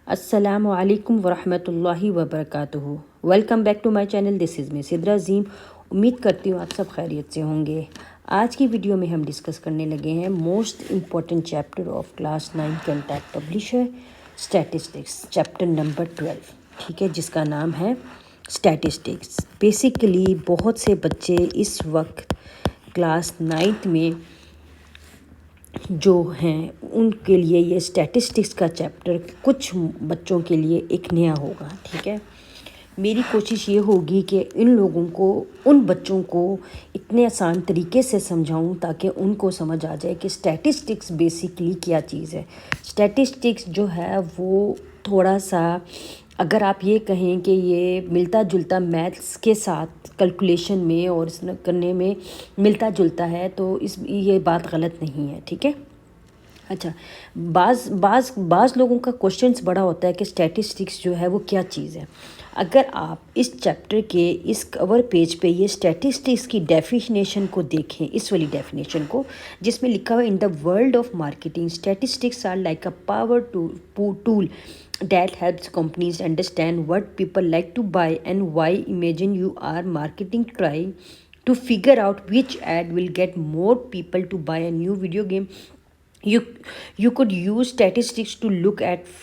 अस्सलामु अलैकुम वरहमतुल्लाहि वबरकातुहू। Welcome back to my channel. This is me Sidra Azeem. उम्मीद करती हूँ आप सब खैरियत से होंगे। आज की वीडियो में हम डिस्कस करने लगे हैं most important chapter of class 9 contact publisher statistics, chapter number 12, ठीक है, जिसका नाम है स्टैटिस्टिक्स। बेसिकली बहुत से बच्चे इस वक्त क्लास 9th में जो हैं उनके लिए ये स्टैटिस्टिक्स का चैप्टर कुछ बच्चों के लिए एक नया होगा, ठीक है। मेरी कोशिश ये होगी कि इन लोगों को, उन बच्चों को इतने आसान तरीके से समझाऊं ताकि उनको समझ आ जाए कि स्टैटिस्टिक्स बेसिकली क्या चीज़ है। स्टैटिस्टिक्स जो है वो थोड़ा सा, अगर आप ये कहें कि ये मिलता जुलता मैथ्स के साथ कैलकुलेशन में और इस करने में मिलता जुलता है, तो ये बात गलत नहीं है, ठीक है। अच्छा, बाज़ लोगों का क्वेश्चंस बड़ा होता है कि स्टैटिस्टिक्स जो है वो क्या चीज़ है। अगर आप इस चैप्टर के इस कवर पेज पे ये स्टैटिस्टिक्स की डेफिनेशन को देखें, इस वाली डेफिनेशन को, जिसमें लिखा हुआ in the world of marketing statistics are like a power tool that helps companies understand what people like to buy and why. Imagine you are marketing trying to figure out which ad will get more people to buy a new video game. You could use statistics to look at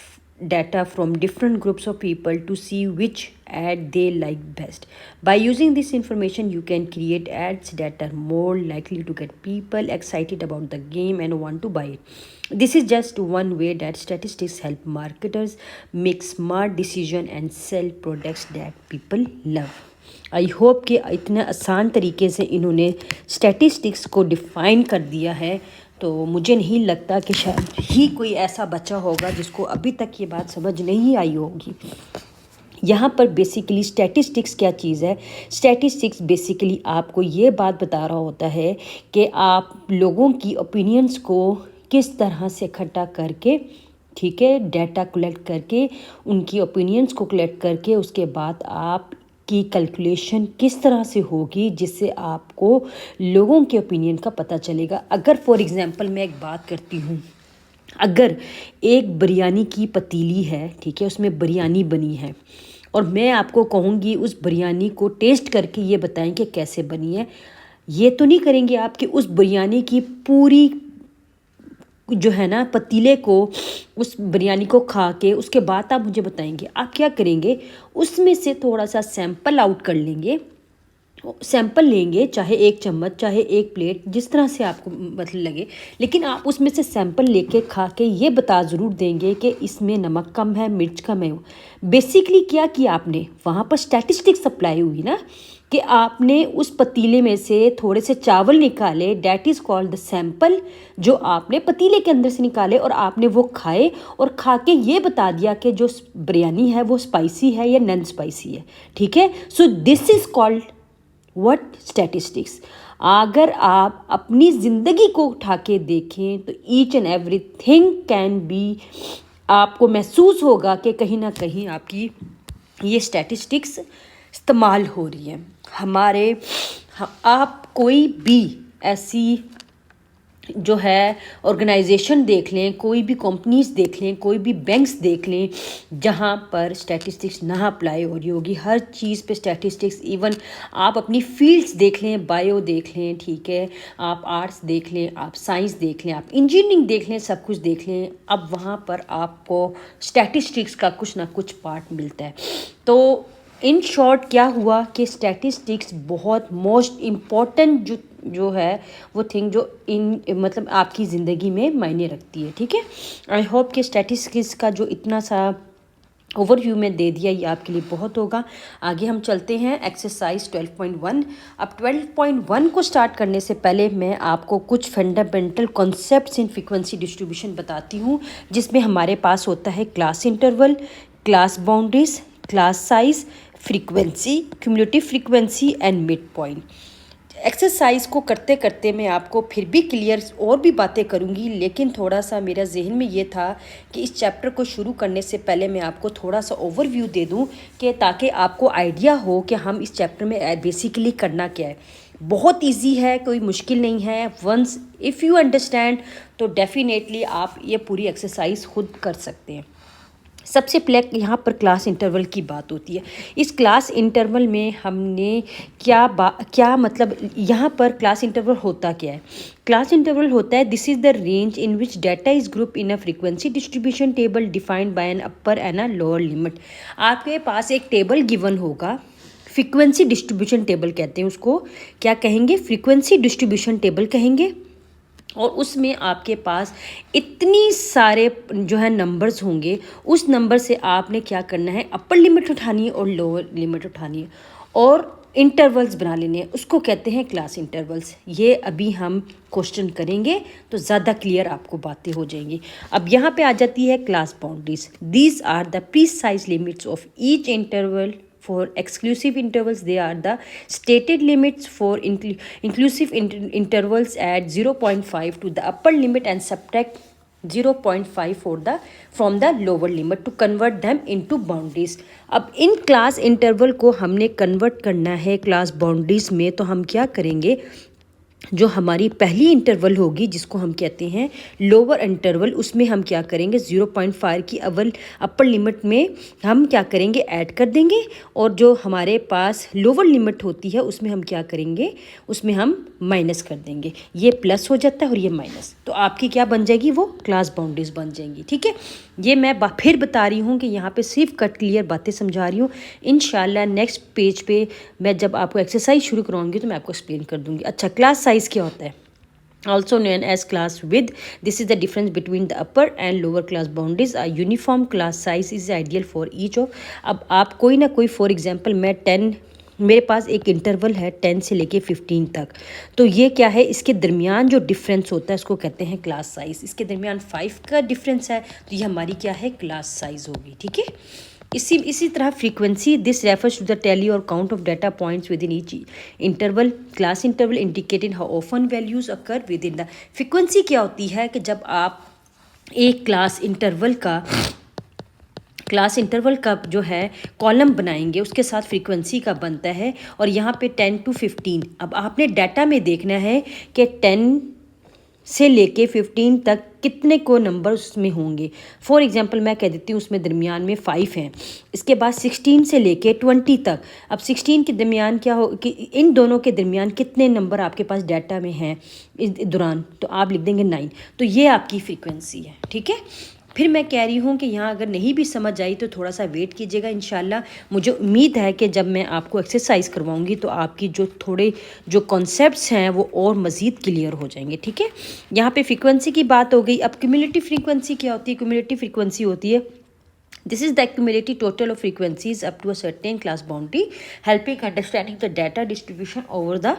data from different groups of people to see which ad they like best. By using this information, you can create ads that are more likely to get people excited about the game and want to buy it. This is just one way that statistics help marketers make smart decisions and sell products that people love. I hope कि इतने आसान तरीके से इन्होंने statistics को define कर दिया है, तो मुझे नहीं लगता कि शायद ही कोई ऐसा बच्चा होगा जिसको अभी तक ये बात समझ नहीं आई होगी। यहाँ पर बेसिकली स्टैटिस्टिक्स क्या चीज़ है। स्टैटिस्टिक्स बेसिकली आपको ये बात बता रहा होता है कि आप लोगों की ओपिनियंस को किस तरह से इकट्ठा करके, ठीक है, डाटा कलेक्ट करके, उनकी ओपिनियंस को कलेक्ट करके उसके बाद आप की कैलकुलेशन किस तरह से होगी जिससे आपको लोगों के ओपिनियन का पता चलेगा। अगर फॉर एग्जांपल मैं एक बात करती हूँ, अगर एक बिरयानी की पतीली है, ठीक है, उसमें बिरयानी बनी है और मैं आपको कहूँगी उस बिरयानी को टेस्ट करके ये बताएं कि कैसे बनी है, ये तो नहीं करेंगे आप कि उस बिरयानी की पूरी जो है ना पतीले को, उस बिरयानी को खा के उसके बाद आप मुझे बताएंगे। आप क्या करेंगे, उसमें से थोड़ा सा सैंपल आउट कर लेंगे, सैंपल लेंगे, चाहे 1 चम्मच चाहे 1 प्लेट, जिस तरह से आपको मतलब लगे, लेकिन आप उसमें से सैंपल लेके खा के ये बता ज़रूर देंगे कि इसमें नमक कम है, मिर्च कम है। बेसिकली क्या किया आपने, वहाँ पर स्टैटिस्टिक्स अप्लाई हुई ना, कि आपने उस पतीले में से थोड़े से चावल निकाले, that is called the sample, जो आपने पतीले के अंदर से निकाले और आपने वो खाए और खा के ये बता दिया कि जो बिरयानी है वो स्पाइसी है या नॉन स्पाइसी है, ठीक है। So this is called what, statistics. अगर आप अपनी ज़िंदगी को उठा के देखें तो each and every thing can be, आपको महसूस होगा कि कहीं ना कहीं आपकी ये स्टैटिस्टिक्स इस्तेमाल हो रही है। आप कोई भी ऐसी जो है ऑर्गेनाइजेशन देख लें, कोई भी कंपनीज देख लें, कोई भी बैंक्स देख लें, जहाँ पर स्टैटिस्टिक्स ना अप्लाई हो रही होगी। हर चीज़ पे स्टैटिस्टिक्स, इवन आप अपनी फील्ड्स देख लें, बायो देख लें, ठीक है, आप आर्ट्स देख लें, आप साइंस देख लें, आप इंजीनियरिंग देख लें, सब कुछ देख लें, अब वहाँ पर आपको स्टैटिस्टिक्स का कुछ ना कुछ पार्ट मिलता है। तो इन शॉर्ट क्या हुआ कि स्टैटिस्टिक्स बहुत मोस्ट इम्पॉर्टेंट जो है वो थिंग जो मतलब आपकी ज़िंदगी में मायने रखती है, ठीक है। आई होप कि स्टैटिस्टिक्स का जो इतना सा ओवरव्यू में दे दिया ये आपके लिए बहुत होगा। आगे हम चलते हैं एक्सरसाइज 12.1। अब 12.1 को स्टार्ट करने से पहले मैं आपको कुछ fundamental concepts in frequency distribution बताती हूँ, जिसमें हमारे पास होता है class interval, class boundaries, class size, frequency, cumulative frequency and mid point. Exercise को करते करते मैं आपको फिर भी क्लियर और भी बातें करूंगी, लेकिन थोड़ा सा मेरा जहन में ये था कि इस चैप्टर को शुरू करने से पहले मैं आपको थोड़ा सा ओवरव्यू दे दूं कि ताकि आपको आइडिया हो कि हम इस चैप्टर में बेसिकली करना क्या है। बहुत इजी है, कोई मुश्किल नहीं है। वंस इफ़ यू अंडरस्टैंड तो डेफिनेटली आप ये पूरी एक्सरसाइज खुद कर सकते हैं। सबसे पहले यहाँ पर क्लास इंटरवल की बात होती है। इस क्लास इंटरवल में हमने क्या मतलब यहाँ पर क्लास इंटरवल होता क्या है? क्लास इंटरवल होता है this is the range in which data is group in a frequency distribution table defined by an upper and a lower limit. आपके पास एक टेबल गिवन होगा, फ्रीक्वेंसी डिस्ट्रीब्यूशन टेबल कहते हैं उसको। क्या कहेंगे? फ्रीक्वेंसी डिस्ट्रीब्यूशन टेबल कहेंगे। और उसमें आपके पास इतनी सारे जो है नंबर्स होंगे, उस नंबर से आपने क्या करना है, अपर लिमिट उठानी है और लोअर लिमिट उठानी है और इंटरवल्स बना लेने हैं, उसको कहते हैं क्लास इंटरवल्स। ये अभी हम क्वेश्चन करेंगे तो ज़्यादा क्लियर आपको बातें हो जाएंगी। अब यहाँ पे आ जाती है class boundaries. These are the precise limits of each interval. For exclusive intervals, they are the stated limits. For inclusive intervals, add 0.5 to the upper limit and subtract 0.5 from the lower limit to convert them into boundaries. अब in class interval को हमने convert करना है class boundaries में, तो हम क्या करेंगे, जो हमारी पहली इंटरवल होगी जिसको हम कहते हैं लोअर इंटरवल, उसमें हम क्या करेंगे 0.5 की अपर लिमिट में हम क्या करेंगे ऐड कर देंगे, और जो हमारे पास लोअर लिमिट होती है उसमें हम क्या करेंगे, उसमें हम माइनस कर देंगे। ये प्लस हो जाता है और ये माइनस, तो आपकी क्या बन जाएगी, वो क्लास बाउंड्रीज बन जाएंगी। ठीक है, ये मैं फिर बता रही हूँ कि यहाँ पे सिर्फ कट क्लियर बातें समझा रही हूँ। इंशाल्लाह नेक्स्ट पेज पे मैं जब आपको एक्सरसाइज शुरू कराऊंगी तो मैं आपको एक्सप्लेन कर दूँगी। अच्छा, क्लास साइज क्या होता है? Also known as class width. This is the difference between the upper and lower class boundaries. A uniform class size is ideal for each of. अब आप कोई ना कोई, फॉर एग्जांपल मैं 10, मेरे पास एक इंटरवल है 10 से लेके 15 तक, तो ये क्या है, इसके दरमियान जो डिफरेंस होता है उसको कहते हैं क्लास साइज। इसके दरमियान 5 का डिफरेंस है तो ये हमारी क्या है, क्लास साइज होगी। ठीक है, इसी तरह frequency, this refers to the tally और count of data points within each interval. Class interval indicating how often values occur within the. Frequency क्या होती है कि जब आप एक क्लास इंटरवल का जो है कॉलम बनाएंगे उसके साथ फ्रीक्वेंसी का बनता है, और यहाँ पे 10 to 15। अब आपने डाटा में देखना है कि 10 से लेके 15 तक कितने को नंबर उसमें होंगे। फॉर एग्जांपल मैं कह देती हूँ उसमें दरमियान में 5 हैं, इसके बाद 16 से लेके 20 तक। अब 16 के दरमियान क्या हो कि इन दोनों के दरमियान कितने नंबर आपके पास डाटा में हैं इस दौरान, तो आप लिख देंगे 9। तो ये आपकी फ्रीक्वेंसी है। ठीक है, फिर मैं कह रही हूँ कि यहाँ अगर नहीं भी समझ आई तो थोड़ा सा वेट कीजिएगा। इंशाल्लाह मुझे उम्मीद है कि जब मैं आपको एक्सरसाइज करवाऊँगी तो आपकी जो कॉन्सेप्ट्स हैं वो और मज़ीद क्लियर हो जाएंगे। ठीक है, यहाँ पे फ्रीक्वेंसी की बात हो गई। अब क्यूमुलेटिव फ्रीक्वेंसी क्या होती है? क्यूमुलेटिव फ्रीक्वेंसी होती है this is the accumulated total of frequencies up to a certain class boundary helping understanding the data distribution over the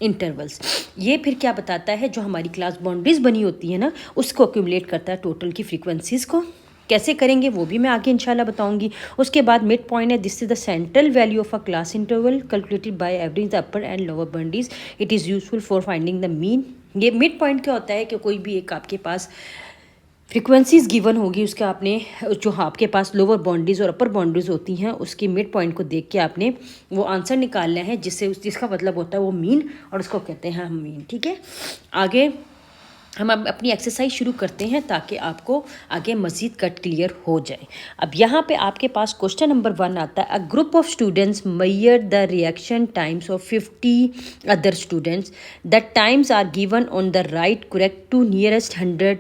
intervals. ये फिर क्या बताता है, जो हमारी क्लास बाउंड्रीज बनी होती है ना उसको अक्यूमुलेट करता है टोटल की फ्रीक्वेंसीज को। कैसे करेंगे वो भी मैं आगे इंशाल्लाह बताऊंगी। उसके बाद मिड पॉइंट है, this is the central value of a class interval calculated by average the upper and lower boundaries. It is useful for finding the mean. ये मिड पॉइंट क्या होता है कि कोई भी एक आपके पास फ्रीक्वेंसीज गिवन होगी, उसका आपने जो आपके पास लोअर बाउंड्रीज और अपर बाउंड्रीज होती हैं उसकी मिड पॉइंट को देख के आपने वो आंसर निकालना है जिसका मतलब होता है वो मीन, और उसको कहते हैं हम मीन। ठीक है, आगे हम अब अपनी एक्सरसाइज शुरू करते हैं ताकि आपको आगे मज़ीद कट क्लियर हो जाए। अब यहाँ पे आपके पास क्वेश्चन नंबर 1 आता है, a group of students measure the reaction times of 50 other students. The times are given on the right correct to nearest 100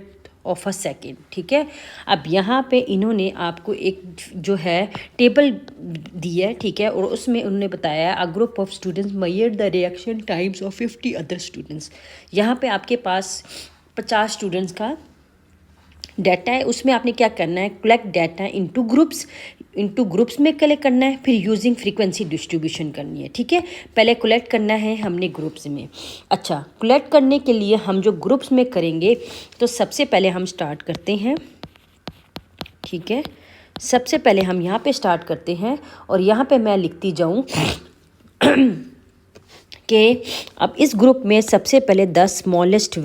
of a second. ठीक है, अब यहाँ पे इन्होंने आपको एक जो है टेबल दी है, ठीक है, और उसमें उन्होंने बताया अ group of students measure the reaction times of 50 other students. यहाँ पे आपके पास 50 स्टूडेंट्स का डाटा है, उसमें आपने क्या करना है, कलेक्ट डाटा इनटू ग्रुप्स में कलेक्ट करना है, फिर यूजिंग फ्रीक्वेंसी डिस्ट्रीब्यूशन करनी है। ठीक है, पहले कलेक्ट करना है हमने ग्रुप्स में। अच्छा, कलेक्ट करने के लिए हम जो ग्रुप्स में करेंगे तो सबसे पहले हम स्टार्ट करते हैं। ठीक है, सबसे पहले हम यहाँ पे स्टार्ट करते हैं और यहाँ पे मैं लिखती जाऊँ कि अब इस ग्रुप में सबसे पहले द स्मॉलेस्ट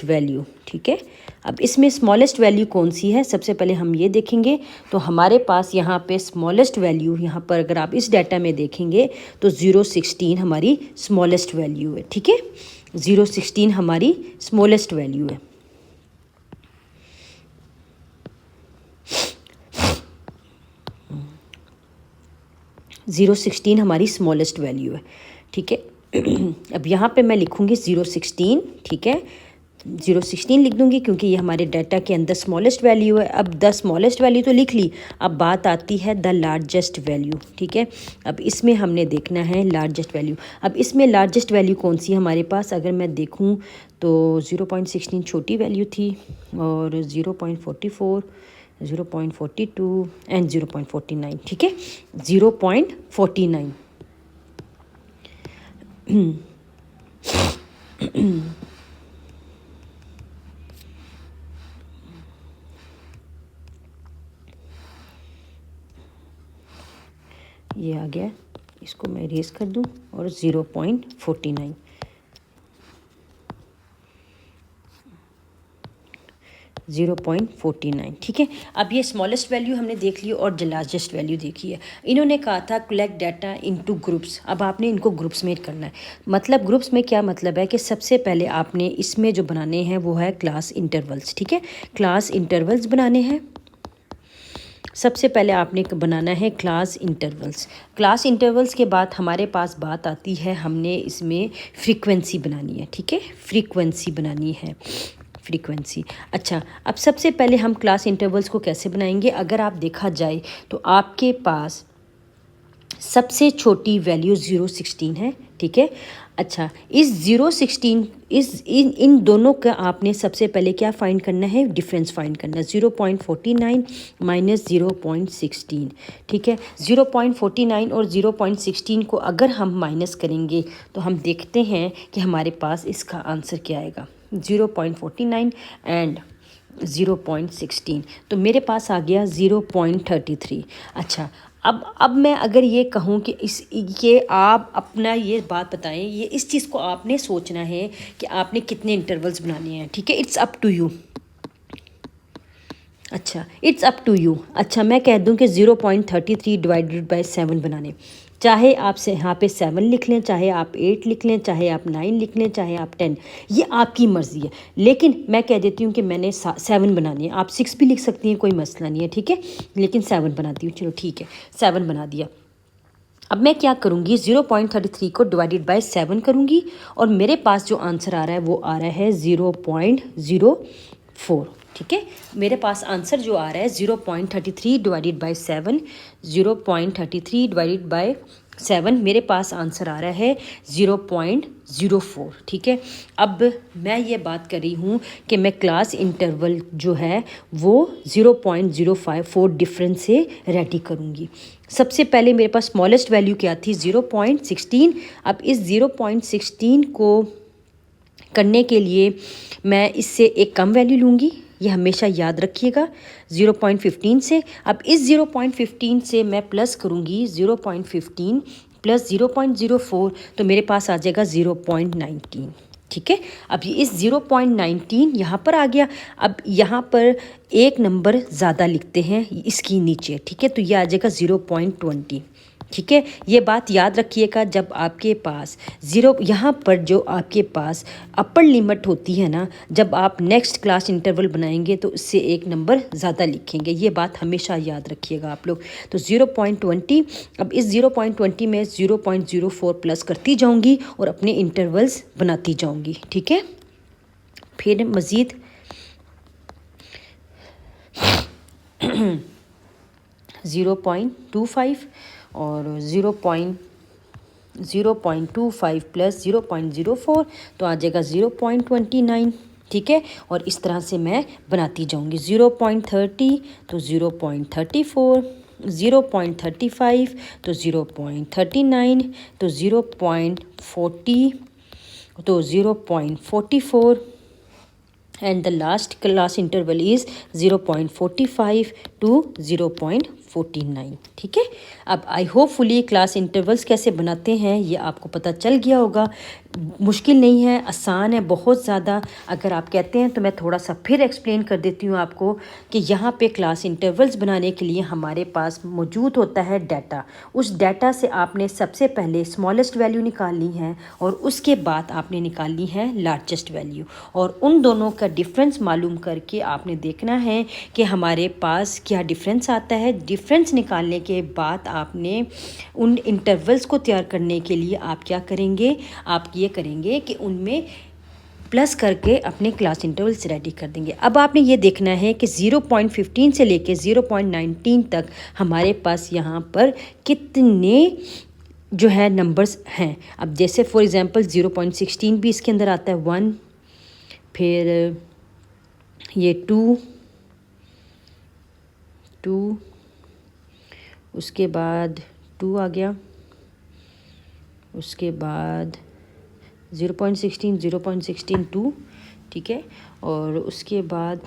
वैल्यू। ठीक है, अब इसमें स्मॉलेस्ट वैल्यू कौन सी है सबसे पहले हम ये देखेंगे। तो हमारे पास यहाँ पे स्मॉलेस्ट वैल्यू, यहाँ पर अगर आप इस डाटा में देखेंगे तो 0.16 हमारी स्मॉलेस्ट वैल्यू है। ठीक है, 0.16 हमारी स्मॉलेस्ट वैल्यू है। 0.16 हमारी स्मॉलेस्ट वैल्यू है, ठीक है। अब यहाँ पे मैं लिखूँगी 0.16, ठीक है, 0.16 लिख दूँगी क्योंकि ये हमारे डाटा के अंदर स्मॉलेस्ट वैल्यू है। अब द स्मॉलेस्ट वैल्यू तो लिख ली, अब बात आती है द लार्जेस्ट वैल्यू, ठीक है। अब इसमें हमने देखना है लार्जेस्ट वैल्यू। अब इसमें लार्जेस्ट वैल्यू कौन सी है हमारे पास, अगर मैं देखूँ तो 0.16 छोटी वैल्यू थी और 0.44, 0.42 एंड 0.49, ठीक है, 0.49। ये आ गया, इसको मैं इरेज कर दूं और 0.49, 0.49, ठीक है। अब ये स्मॉलेस्ट वैल्यू हमने देख ली और लार्जेस्ट वैल्यू देखी है। इन्होंने कहा था कलेक्ट डाटा इनटू ग्रुप्स। अब आपने इनको ग्रुप्स में करना है। मतलब ग्रुप्स में क्या मतलब है कि सबसे पहले आपने इसमें जो बनाने हैं वो है क्लास इंटरवल्स, ठीक है। क्लास इंटरवल्स बनाने हैं। सबसे पहले आपने बनाना है क्लास इंटरवल्स। क्लास इंटरवल्स के बाद हमारे पास बात आती है, हमने इसमें फ्रीक्वेंसी बनानी है, ठीक है, फ्रीक्वेंसी बनानी है, फ्रीक्वेंसी। अच्छा, अब सबसे पहले हम क्लास इंटरवल्स को कैसे बनाएंगे। अगर आप देखा जाए तो आपके पास सबसे छोटी वैल्यू 0.16 है, ठीक है। अच्छा, इस 0.16 इन दोनों का आपने सबसे पहले क्या फाइंड करना है, डिफरेंस फाइंड करना है। 0.49 माइनस 0.16, ठीक है। 0.49 और 0.16 को अगर हम माइनस करेंगे तो हम देखते हैं कि हमारे पास इसका आंसर क्या आएगा, 0.49 एंड 0.16, तो मेरे पास आ गया 0.33। अच्छा, अब मैं अगर ये कहूँ कि ये आप अपना ये बात बताएं, ये इस चीज़ को आपने सोचना है कि आपने कितने इंटरवल्स बनाने हैं, ठीक है। It's up to you. अच्छा, इट्स अप टू यू। अच्छा, मैं कह दूं कि 0.33 डिवाइडेड बाय 7 बनाने। चाहे आप से यहाँ पे 7 लिख लें, चाहे आप 8 लिख लें, चाहे आप 9 लिख लें, चाहे आप 10, ये आपकी मर्ज़ी है। लेकिन मैं कह देती हूँ कि मैंने 7 बनानी है। आप 6 भी लिख सकती हैं, कोई मसला नहीं है, ठीक है, लेकिन 7 बनाती हूँ। चलो ठीक है, 7 बना दिया। अब मैं क्या करूँगी, 0.33 को डिवाइडेड बाय 7 करूँगी और मेरे पास जो आंसर आ रहा है वो आ रहा है 0.04, ठीक है। मेरे पास आंसर जो आ रहा है 0.33 डिवाइडेड बाय 7, 0.33 डिवाइडेड बाय 7 मेरे पास आंसर आ रहा है 0.04, ठीक है। अब मैं ये बात कर रही हूँ कि मैं क्लास इंटरवल जो है वो 0.054 डिफरेंस से रेडी करूँगी। सबसे पहले मेरे पास स्मॉलेस्ट वैल्यू क्या थी, 0.16। अब इस 0.16 को करने के लिए मैं इससे एक कम वैल्यू लूँगी, ये हमेशा याद रखिएगा, 0.15 से। अब इस 0.15 से मैं प्लस करूँगी 0.15 प्लस 0.04, तो मेरे पास आ जाएगा 0.19, ठीक है। अब ये इस 0.19 यहाँ पर आ गया। अब यहाँ पर एक नंबर ज़्यादा लिखते हैं इसकी नीचे, ठीक है, तो ये आ जाएगा 0.20, ठीक है। ये बात याद रखिएगा, जब आपके पास यहाँ पर जो आपके पास अपर लिमिट होती है ना, जब आप नेक्स्ट क्लास इंटरवल बनाएंगे तो इससे एक नंबर ज़्यादा लिखेंगे, ये बात हमेशा याद रखिएगा आप लोग। तो 0.20, अब इस 0.20 में 0.04 प्लस करती जाऊंगी और अपने इंटरवल्स बनाती जाऊंगी, ठीक है। फिर मज़ीद 0.25 और 0.25 प्लस 0.04 तो आ जाएगा 0.29, ठीक है। और इस तरह से मैं बनाती जाऊंगी। 0.30 तो 0.34, 0.35 तो 0.39, तो 0.40 तो 0.44 and the last class interval is 0.45 to 0.49, ठीक है। अब आई होपफुली क्लास इंटरवल्स कैसे बनाते हैं ये आपको पता चल गया होगा। मुश्किल नहीं है, आसान है बहुत ज़्यादा। अगर आप कहते हैं तो मैं थोड़ा सा फिर एक्सप्लेन कर देती हूँ आपको कि यहाँ पे क्लास इंटरवल्स बनाने के लिए हमारे पास मौजूद होता है डाटा। उस डाटा से आपने सबसे पहले स्मॉलेस्ट वैल्यू निकालनी है और उसके बाद आपने निकालनी है लार्जेस्ट वैल्यू, और उन दोनों का डिफरेंस मालूम करके आपने देखना है कि हमारे पास क्या डिफरेंस आता है। डिफरेंस निकालने के बाद आपने उन इंटरवल्स को तैयार करने के लिए आप क्या करेंगे, आप ये करेंगे कि उनमें प्लस करके अपने क्लास इंटरवल्स रेडी कर देंगे। अब आपने ये देखना है कि 0.15 से लेके 0.19 तक हमारे पास यहाँ पर कितने जो है नंबर्स हैं। अब जैसे फॉर एग्ज़ाम्पल 0.16 भी इसके अंदर आता है, 1, फिर ये 2, उसके बाद 2 आ गया, उसके बाद 0.16 2, ठीक है। और उसके बाद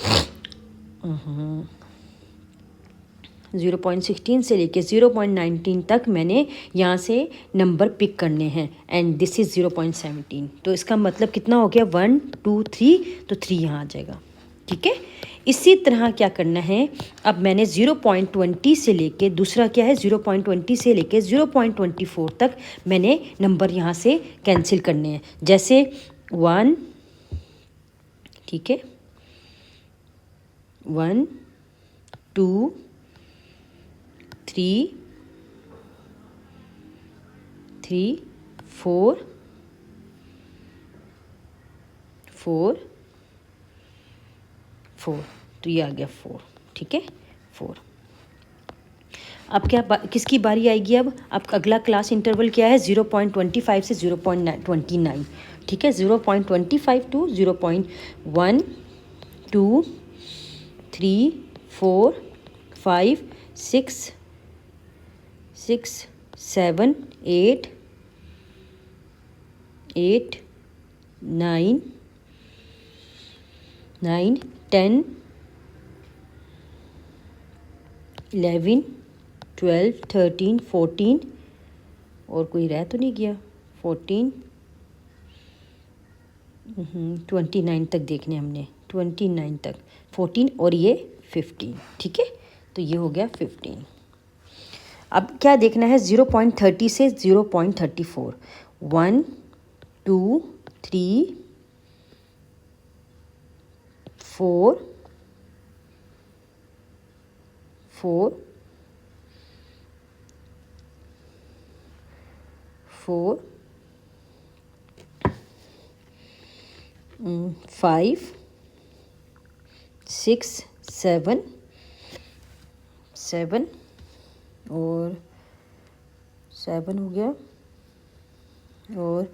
0.16 से लेके 0.19 तक मैंने यहाँ से नंबर पिक करने हैं एंड दिस इज़ 0.17। तो इसका मतलब कितना हो गया, 1 2 3, तो 3 यहाँ आ जाएगा, ठीक है। इसी तरह क्या करना है, अब मैंने 0.20 से लेके, दूसरा क्या है 0.20 से लेके 0.24 तक मैंने नंबर यहाँ से कैंसिल करने हैं। जैसे 1, ठीक है, 1 2 3 4 4, तो ये आ गया 4, ठीक है, 4। अब क्या किसकी बारी आएगी, अब अगला क्लास इंटरवल क्या है, 0.25 से 0.29, ठीक है। 0.25 टू 0.1 2 3 4 5 6 7 8 9 10 11 12 13 14, और कोई रह तो नहीं गया, 14 29 तक देखने हमने, 29 तक, 14 और ये 15, ठीक है। तो ये हो गया 15। अब क्या देखना है, 0.30 से 0.34, 1 2 3 4 5 6 7 और 7 हो गया, और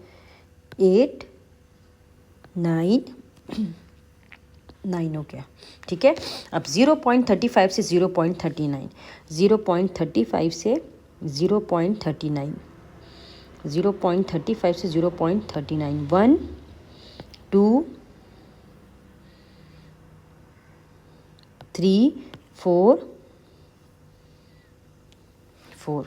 8 9 9 हो गया, ठीक है। अब 0.35 से 0.39, 0.35 से 0.39, 0.35 से 0.39, 1 2 3 4 4,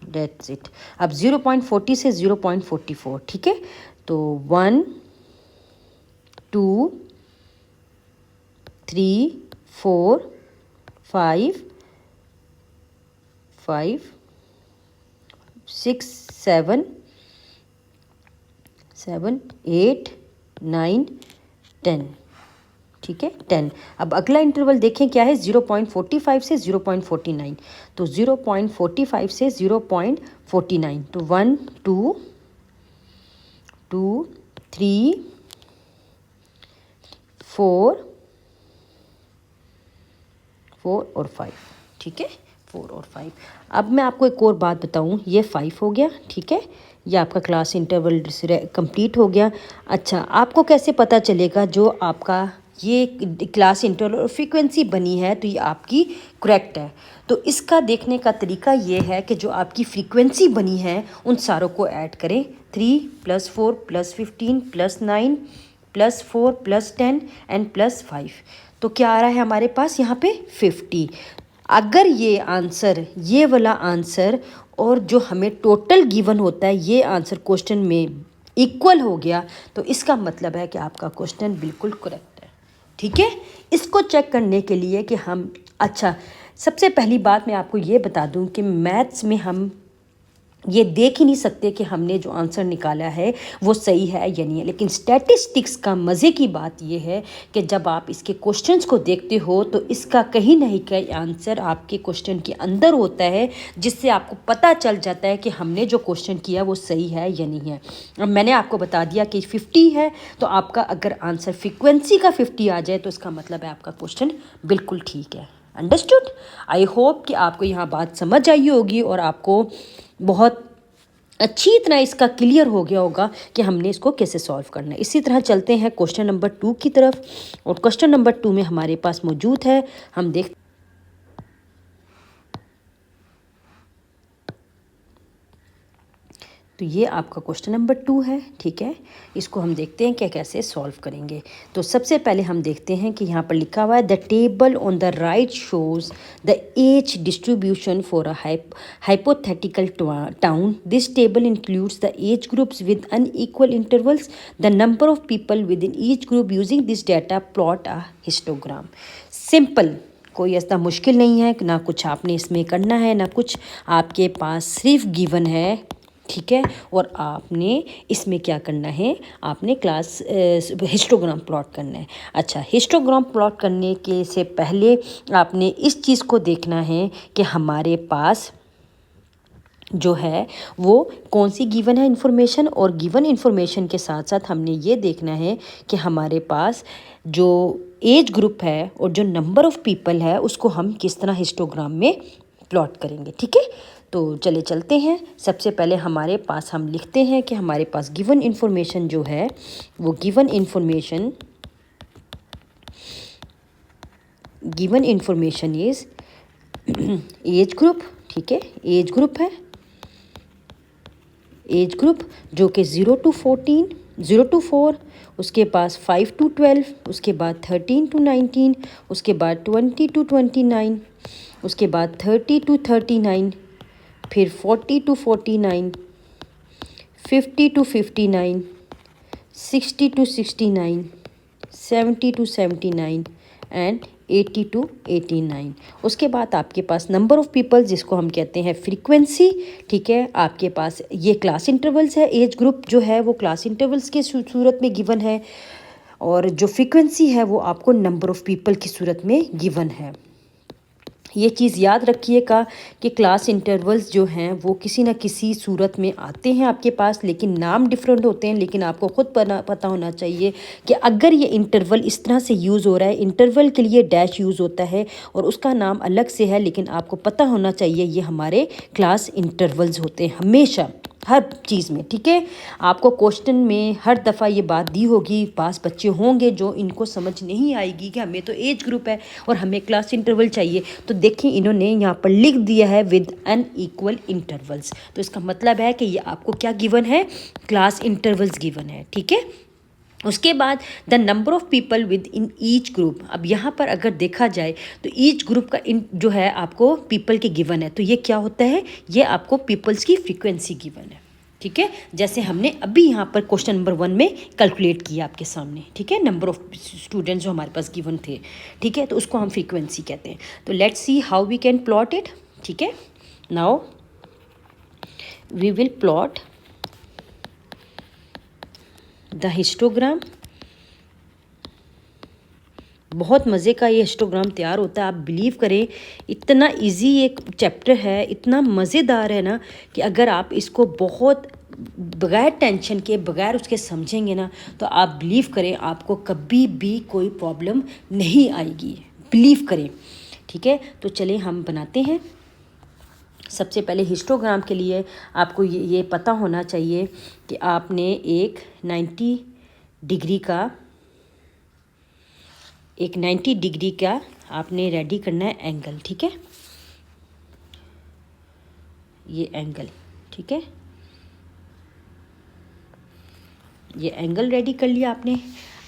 डेट्स इट। अब 0.40 से 0.44, ठीक है। तो 1 2 3 4 5 6 7 8 9 10, ठीक है, 10। अब अगला इंटरवल देखें क्या है, 0.45 से 0.49, तो 0.45 से 0.49, तो 1 2 3 4 और 5, ठीक है, 4 और 5। अब मैं आपको एक और बात बताऊं, ये 5 हो गया, ठीक है, ये आपका क्लास इंटरवल कंप्लीट हो गया। अच्छा, आपको कैसे पता चलेगा जो आपका ये क्लास इंटरवल और फ्रीक्वेंसी बनी है तो ये आपकी करेक्ट है? तो इसका देखने का तरीका ये है कि जो आपकी फ्रीक्वेंसी बनी है उन सारों को ऐड करें, 3 + 4 + 15 + 9 + 4 + 10 एंड +5, तो क्या आ रहा है हमारे पास यहाँ पे 50। अगर ये आंसर, ये वाला आंसर और जो हमें टोटल गिवन होता है ये आंसर क्वेश्चन में इक्वल हो गया, तो इसका मतलब है कि आपका क्वेश्चन बिल्कुल करेक्ट है, ठीक है। इसको चेक करने के लिए कि हम, अच्छा, सबसे पहली बात मैं आपको ये बता दूं कि मैथ्स में हम ये देख ही नहीं सकते कि हमने जो आंसर निकाला है वो सही है या नहीं है। लेकिन स्टैटिस्टिक्स का मज़े की बात ये है कि जब आप इसके क्वेश्चंस को देखते हो तो इसका कहीं नहीं कहीं आंसर आपके क्वेश्चन के अंदर होता है, जिससे आपको पता चल जाता है कि हमने जो क्वेश्चन किया वो सही है या नहीं है। अब मैंने आपको बता दिया कि 50 है, तो आपका अगर आंसर फ्रीक्वेंसी का 50 आ जाए तो इसका मतलब है आपका क्वेश्चन बिल्कुल ठीक है। अंडरस्टूड? आई होप कि आपको यहाँ बात समझ आई होगी और आपको बहुत अच्छी तरह इसका क्लियर हो गया होगा कि हमने इसको कैसे सॉल्व करना है। इसी तरह चलते हैं क्वेश्चन नंबर 2 की तरफ, और क्वेश्चन नंबर 2 में हमारे पास मौजूद है, हम देख तो ये आपका क्वेश्चन नंबर 2 है। ठीक है, इसको हम देखते हैं कि कैसे सॉल्व करेंगे। तो सबसे पहले हम देखते हैं कि यहाँ पर लिखा हुआ है the table on the right shows the age distribution for a hypothetical town. This table includes the age groups with unequal intervals, the number of people within each group. Using this data plot a histogram. Simple, कोई ऐसा मुश्किल नहीं है, ना कुछ आपने इसमें करना है ना कुछ, आपके पास सिर्फ गिवन है। ठीक है, और आपने इसमें क्या करना है, आपने क्लास हिस्टोग्राम प्लॉट करना है। अच्छा, हिस्टोग्राम प्लॉट करने के से पहले आपने इस चीज़ को देखना है कि हमारे पास जो है वो कौन सी गिवन है इन्फॉर्मेशन, और गिवन इन्फॉर्मेशन के साथ साथ हमने ये देखना है कि हमारे पास जो एज ग्रुप है और जो नंबर ऑफ पीपल है उसको हम किस तरह हिस्टोग्राम में प्लॉट करेंगे। ठीक है, तो चले चलते हैं। सबसे पहले हमारे पास हम लिखते हैं कि हमारे पास गिवन इन्फॉर्मेशन जो है वो given information is age group. ठीक है, एज ग्रुप है, एज ग्रुप जो कि 0 to 14, 0 to 4, उसके पास 5 to 12, उसके बाद 13 to 19, उसके बाद 20 to 29, उसके बाद 30 to 39, फिर 40 to 49, 50 to 59, 60 to 69, 70 to 79 and 80 to 89। उसके बाद आपके पास नंबर ऑफ़ पीपल जिसको हम कहते हैं फ्रीक्वेंसी। ठीक है, आपके पास ये क्लास इंटरवल्स है, एज ग्रुप जो है वो क्लास इंटरवल्स के सूरत में गिवन है, और जो फ्रीक्वेंसी है वो आपको नंबर ऑफ़ पीपल की सूरत में गिवन है। ये चीज़ याद रखिएगा कि क्लास इंटरवल्स जो हैं वो किसी न किसी सूरत में आते हैं आपके पास, लेकिन नाम डिफरेंट होते हैं। लेकिन आपको ख़ुद पता होना चाहिए कि अगर ये इंटरवल इस तरह से यूज़ हो रहा है, इंटरवल के लिए डैश यूज़ होता है और उसका नाम अलग से है, लेकिन आपको पता होना चाहिए ये हमारे क्लास इंटरवल्स होते हैं हमेशा हर चीज़ में। ठीक है, आपको क्वेश्चन में हर दफ़ा ये बात दी होगी, पास बच्चे होंगे जो इनको समझ नहीं आएगी कि हमें तो एज ग्रुप है और हमें क्लास इंटरवल चाहिए। तो देखिए इन्होंने यहाँ पर लिख दिया है विद अनइक्वल इंटरवल्स, तो इसका मतलब है कि ये आपको क्या गिवन है, क्लास इंटरवल्स गिवन है। ठीक है, उसके बाद the number of people within each group. अब यहाँ पर अगर देखा जाए तो ईच ग्रुप का जो है आपको पीपल के गिवन है, तो ये क्या होता है, ये आपको पीपल्स की फ्रीक्वेंसी गिवन है। ठीक है, जैसे हमने अभी यहाँ पर क्वेश्चन नंबर 1 में कैलकुलेट किया आपके सामने। ठीक है, नंबर ऑफ स्टूडेंट्स जो हमारे पास गिवन थे। ठीक है, तो उसको हम फ्रीक्वेंसी कहते हैं। तो let's see how we can plot it. ठीक है, now we will plot the histogram. बहुत मज़े का ये हिस्टोग्राम तैयार होता है, आप बिलीव करें इतना इजी एक चैप्टर है, इतना मज़ेदार है ना कि अगर आप इसको बहुत बगैर टेंशन के, बगैर उसके समझेंगे ना, तो आप बिलीव करें आपको कभी भी कोई प्रॉब्लम नहीं आएगी, बिलीव करें। ठीक है, तो चलिए हम बनाते हैं। सबसे पहले हिस्टोग्राम के लिए आपको ये पता होना चाहिए कि आपने एक 90 डिग्री का आपने रेडी करना है एंगल। ठीक है, ये एंगल, ठीक है, ये एंगल रेडी कर लिया आपने।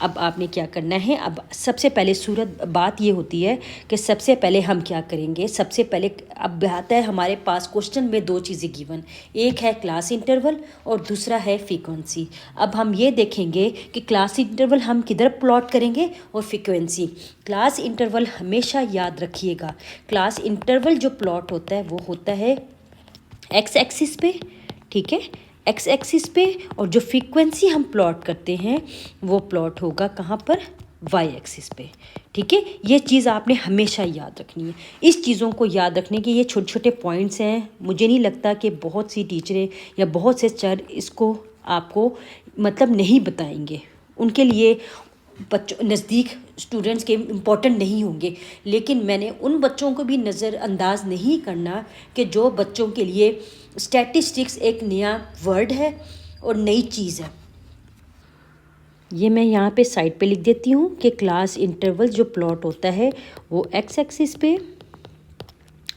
अब आपने क्या करना है, अब सबसे पहले बात ये होती है कि सबसे पहले हम क्या करेंगे। सबसे पहले अब आता है हमारे पास क्वेश्चन में 2 चीज़ें गिवन, एक है क्लास इंटरवल और दूसरा है फ्रीक्वेंसी। अब हम ये देखेंगे कि क्लास इंटरवल हम किधर प्लॉट करेंगे और फ्रीक्वेंसी। क्लास इंटरवल हमेशा याद रखिएगा, क्लास इंटरवल जो प्लॉट होता है वो होता है एक्स एक्सिस पे, ठीक है, एक्स एक्सिस पे, और जो फ्रीक्वेंसी हम प्लॉट करते हैं वो प्लॉट होगा कहाँ पर, वाई एक्सिस पे। ठीक है, ये चीज़ आपने हमेशा याद रखनी है। इस चीज़ों को याद रखने के ये छोटे छोटे पॉइंट्स हैं। मुझे नहीं लगता कि बहुत सी टीचरें या बहुत से सर इसको आपको मतलब नहीं बताएंगे। उनके लिए बच्चों नज़दीक स्टूडेंट्स के इम्पोर्टेंट नहीं होंगे, लेकिन मैंने उन बच्चों को भी नज़रअंदाज नहीं करना कि जो बच्चों के लिए स्टैटिस्टिक्स एक नया वर्ड है और नई चीज़ है। ये मैं यहाँ पे साइड पे लिख देती हूँ कि क्लास इंटरवल जो प्लॉट होता है वो एक्स एक्सिस पे,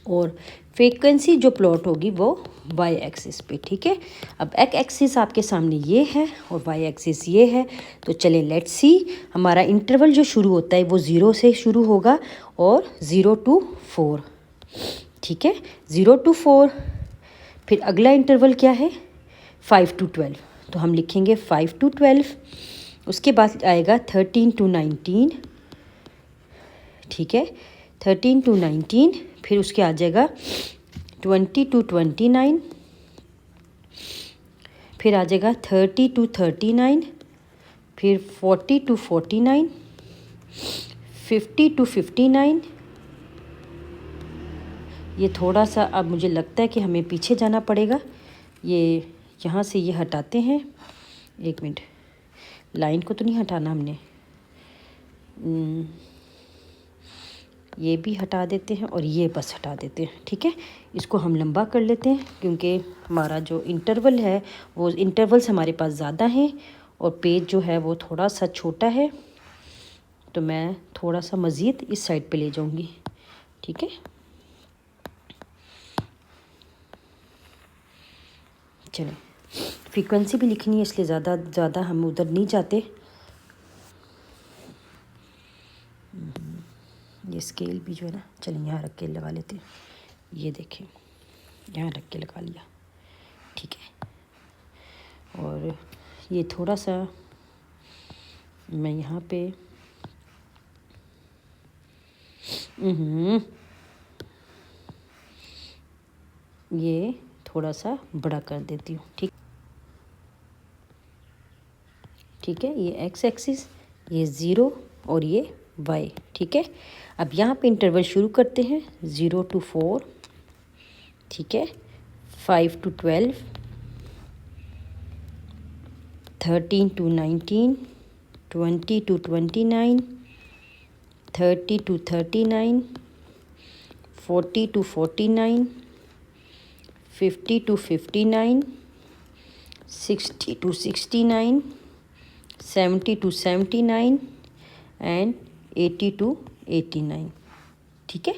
और फ्रीक्वेंसी जो प्लॉट होगी वो वाई एक्सिस पे। ठीक है, अब एक्स एक्सिस आपके सामने ये है और वाई एक्सिस ये है। तो चले लेट्स सी, हमारा इंटरवल जो शुरू होता है वो 0 से शुरू होगा और 0 to 4। ठीक है, 0 to 4। फिर अगला इंटरवल क्या है, 5 to 12। तो हम लिखेंगे 5 to 12। उसके बाद आएगा 13 to 19। ठीक है, 13 to 19। फिर उसके आ जाएगा 20 to 29। फिर आ जाएगा 30 to 39। फिर 40 to 49। 50 to 59। ये थोड़ा सा अब मुझे लगता है कि हमें पीछे जाना पड़ेगा। ये यहाँ से ये हटाते हैं, एक मिनट, लाइन को तो नहीं हटाना हमने, ये भी हटा देते हैं और ये बस हटा देते हैं। ठीक है, इसको हम लंबा कर लेते हैं क्योंकि हमारा जो इंटरवल है वो इंटरवल्स हमारे पास ज़्यादा हैं और पेज जो है वो थोड़ा सा छोटा है, तो मैं थोड़ा सा मज़ीद इस साइड पे ले जाऊंगी। ठीक है, चलें, फ्रीक्वेंसी भी लिखनी है इसलिए ज़्यादा हम उधर नहीं जाते। ये स्केल भी जो है ना, चलिए यहाँ रख के लगा लेते हैं। ये देखें, यहाँ रख के लगा लिया। ठीक है, और ये थोड़ा सा मैं यहाँ पे ये थोड़ा सा बड़ा कर देती हूँ। ठीक है, ये एक्स एक्सिस, ये 0 और ये वाई। ठीक है, अब यहाँ पे इंटरवल शुरू करते हैं 0 to 4। ठीक है, 5 to 12, 13 to 19, 20 to 29, 30 to 39, 40 to 49, 50 to 59, 60 to 69, 70 to 79 and 80 to 89। ठीक है,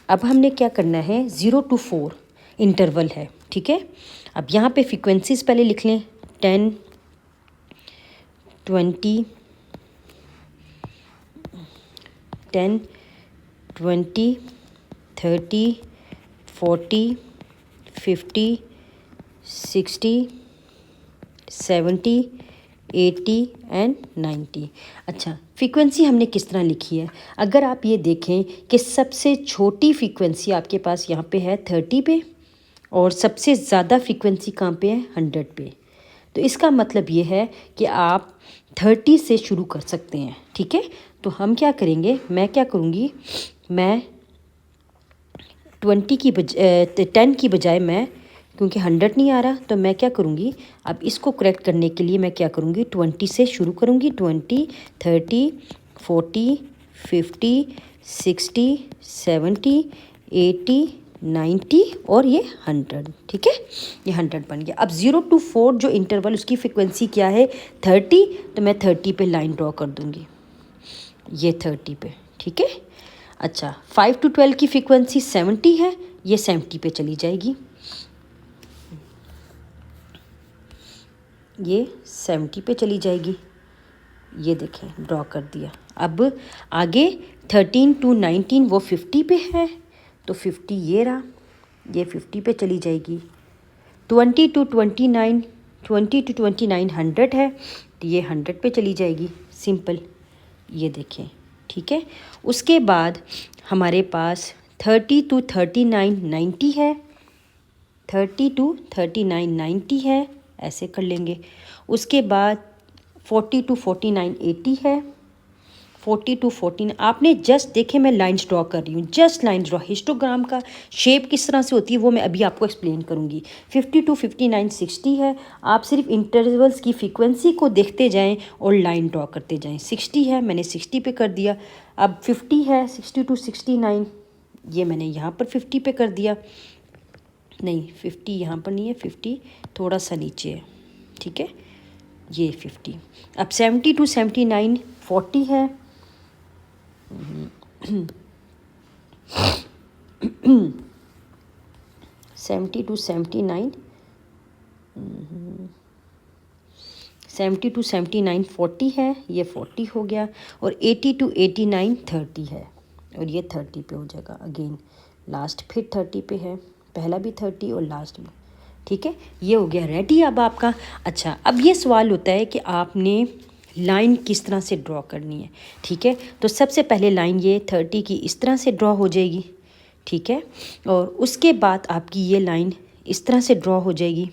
अब हमने क्या करना है, 0 to 4 इंटरवल है। ठीक है, अब यहाँ पे फ्रीक्वेंसीज पहले लिख लें, 10, 20, 10, 20, 30, 40, 50, 60, 70, 80 एंड 90। अच्छा, फ्रीक्वेंसी हमने किस तरह लिखी है, अगर आप ये देखें कि सबसे छोटी फ्रीक्वेंसी आपके पास यहाँ पे है 30 पे और सबसे ज़्यादा फ्रीक्वेंसी कहाँ पे है, 100 पे। तो इसका मतलब ये है कि आप 30 से शुरू कर सकते हैं। ठीक है, तो हम क्या करेंगे, मैं क्या करूँगी, मैं 10 की बजाय मैं, क्योंकि 100 नहीं आ रहा, तो मैं क्या करूँगी, अब इसको करेक्ट करने के लिए मैं क्या करूँगी, 20 से शुरू करूँगी। 20, 30, 40, 50, 60, 70, 80, 90 और ये 100। ठीक है, ये 100 बन गया। अब 0 to 4 जो इंटरवल, उसकी फ्रिक्वेंसी क्या है, 30, तो मैं 30 पे लाइन ड्रॉ कर दूँगी, ये 30 पे। ठीक है, अच्छा, 5 to 12 की फ्रिक्वेंसी 70 है, ये 70 पे चली जाएगी, ये 70 पे चली जाएगी। ये देखें, ड्रॉ कर दिया। अब आगे 13 to 19 वो 50 पे है, तो 50 ये रहा, ये 50 पे चली जाएगी। 20 to 29, 20 to 29 100 है, तो ये 100 पे चली जाएगी, सिंपल, ये देखें। ठीक है, उसके बाद हमारे पास 30 to 39 90 है, 30 टू 39 90 है, ऐसे कर लेंगे। उसके बाद 40 टू 49 80 है, 40 टू 14 आपने जस्ट देखे मैं लाइन्स ड्रॉ कर रही हूँ, जस्ट लाइन्स ड्रॉ। हिस्टोग्राम का शेप किस तरह से होती है वो मैं अभी आपको एक्सप्लेन करूँगी। 50 टू 59 60 है, आप सिर्फ इंटरवल्स की फ्रीक्वेंसी को देखते जाएं और लाइन ड्रॉ करते जाएं। 60 है, मैंने 60 पे कर दिया। अब 50 है, 60 टू 69, ये मैंने यहाँ पर 50 पे कर दिया। नहीं 50 यहाँ पर नहीं है, 50 थोड़ा सा नीचे है, ठीक है, ये 50। अब 70 टू 79 40 है, 70 टू 79 70 टू 79 40 है, ये 40 हो गया। और 80 टू 89 30 है, और ये 30 पे हो जाएगा। अगेन लास्ट फिर 30 पे है, पहला भी 30 और लास्ट में, ठीक है। ये हो गया रेडी अब आपका। अच्छा, अब ये सवाल होता है कि आपने लाइन किस तरह से ड्रॉ करनी है, ठीक है। तो सबसे पहले लाइन ये 30 की इस तरह से ड्रॉ हो जाएगी, ठीक है। और उसके बाद आपकी ये लाइन इस तरह से ड्रॉ हो जाएगी,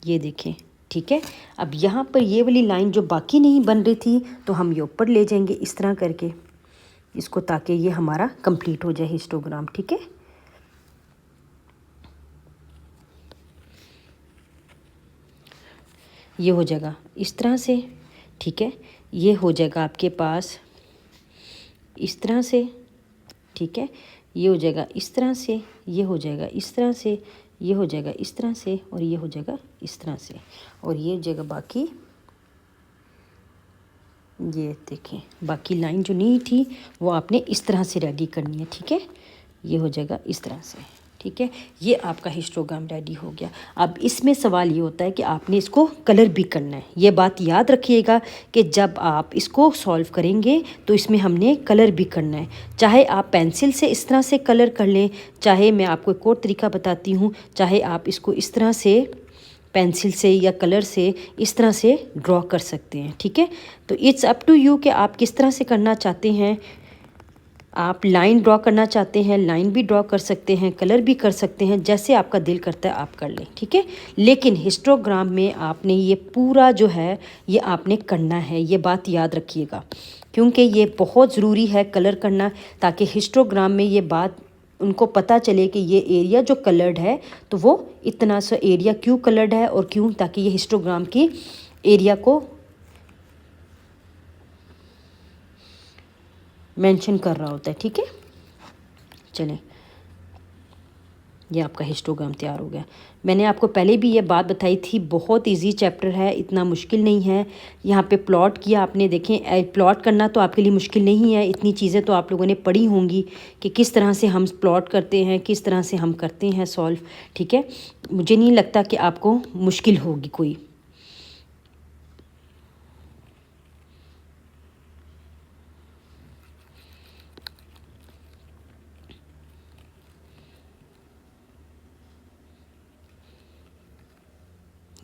ये देखें, ठीक है। अब यहाँ पर ये वाली लाइन जो बाकी नहीं बन रही थी तो हम ये ऊपर ले जाएंगे इस तरह करके इसको, ताकि ये हमारा कंप्लीट हो जाए हिस्टोग्राम, ठीक है। ये हो जाएगा इस तरह से, ठीक है। ये हो जाएगा आपके पास इस तरह से, ठीक है। ये हो जाएगा इस तरह से, ये हो जाएगा इस तरह से, ये हो जाएगा इस तरह से, और ये हो जाएगा इस तरह से। और ये जगह बाकी, ये देखें बाकी लाइन जो नहीं थी वो आपने इस तरह से रेडी करनी है, ठीक है। ये हो जाएगा इस तरह से, ठीक है। ये आपका हिस्टोग्राम रेडी हो गया। अब इसमें सवाल ये होता है कि आपने इसको कलर भी करना है। ये बात याद रखिएगा कि जब आप इसको सॉल्व करेंगे तो इसमें हमने कलर भी करना है। चाहे आप पेंसिल से इस तरह से कलर कर लें, चाहे मैं आपको एक और तरीका बताती हूँ, चाहे आप इसको इस तरह से पेंसिल से या कलर से इस तरह से ड्रॉ कर सकते हैं, ठीक है। तो इट्स अप टू यू कि आप किस तरह से करना चाहते हैं। आप लाइन ड्रॉ करना चाहते हैं, लाइन भी ड्रॉ कर सकते हैं, कलर भी कर सकते हैं, जैसे आपका दिल करता है आप कर लें, ठीक है। लेकिन हिस्टोग्राम में आपने ये पूरा जो है ये आपने करना है, ये बात याद रखिएगा, क्योंकि ये बहुत ज़रूरी है कलर करना, ताकि हिस्टोग्राम में ये बात उनको पता चले कि ये एरिया जो कलर्ड है तो वो इतना सा एरिया क्यों कलर्ड है और क्यों, ताकि ये हिस्टोग्राम की एरिया को मेंशन कर रहा होता है, ठीक है। चलें, ये आपका हिस्टोग्राम तैयार हो गया। मैंने आपको पहले भी ये बात बताई थी, बहुत इजी चैप्टर है, इतना मुश्किल नहीं है। यहाँ पे प्लॉट किया आपने, देखें प्लॉट करना तो आपके लिए मुश्किल नहीं है, इतनी चीज़ें तो आप लोगों ने पढ़ी होंगी कि किस तरह से हम प्लॉट करते हैं, किस तरह से हम करते हैं सॉल्व, ठीक है। मुझे नहीं लगता कि आपको मुश्किल होगी कोई।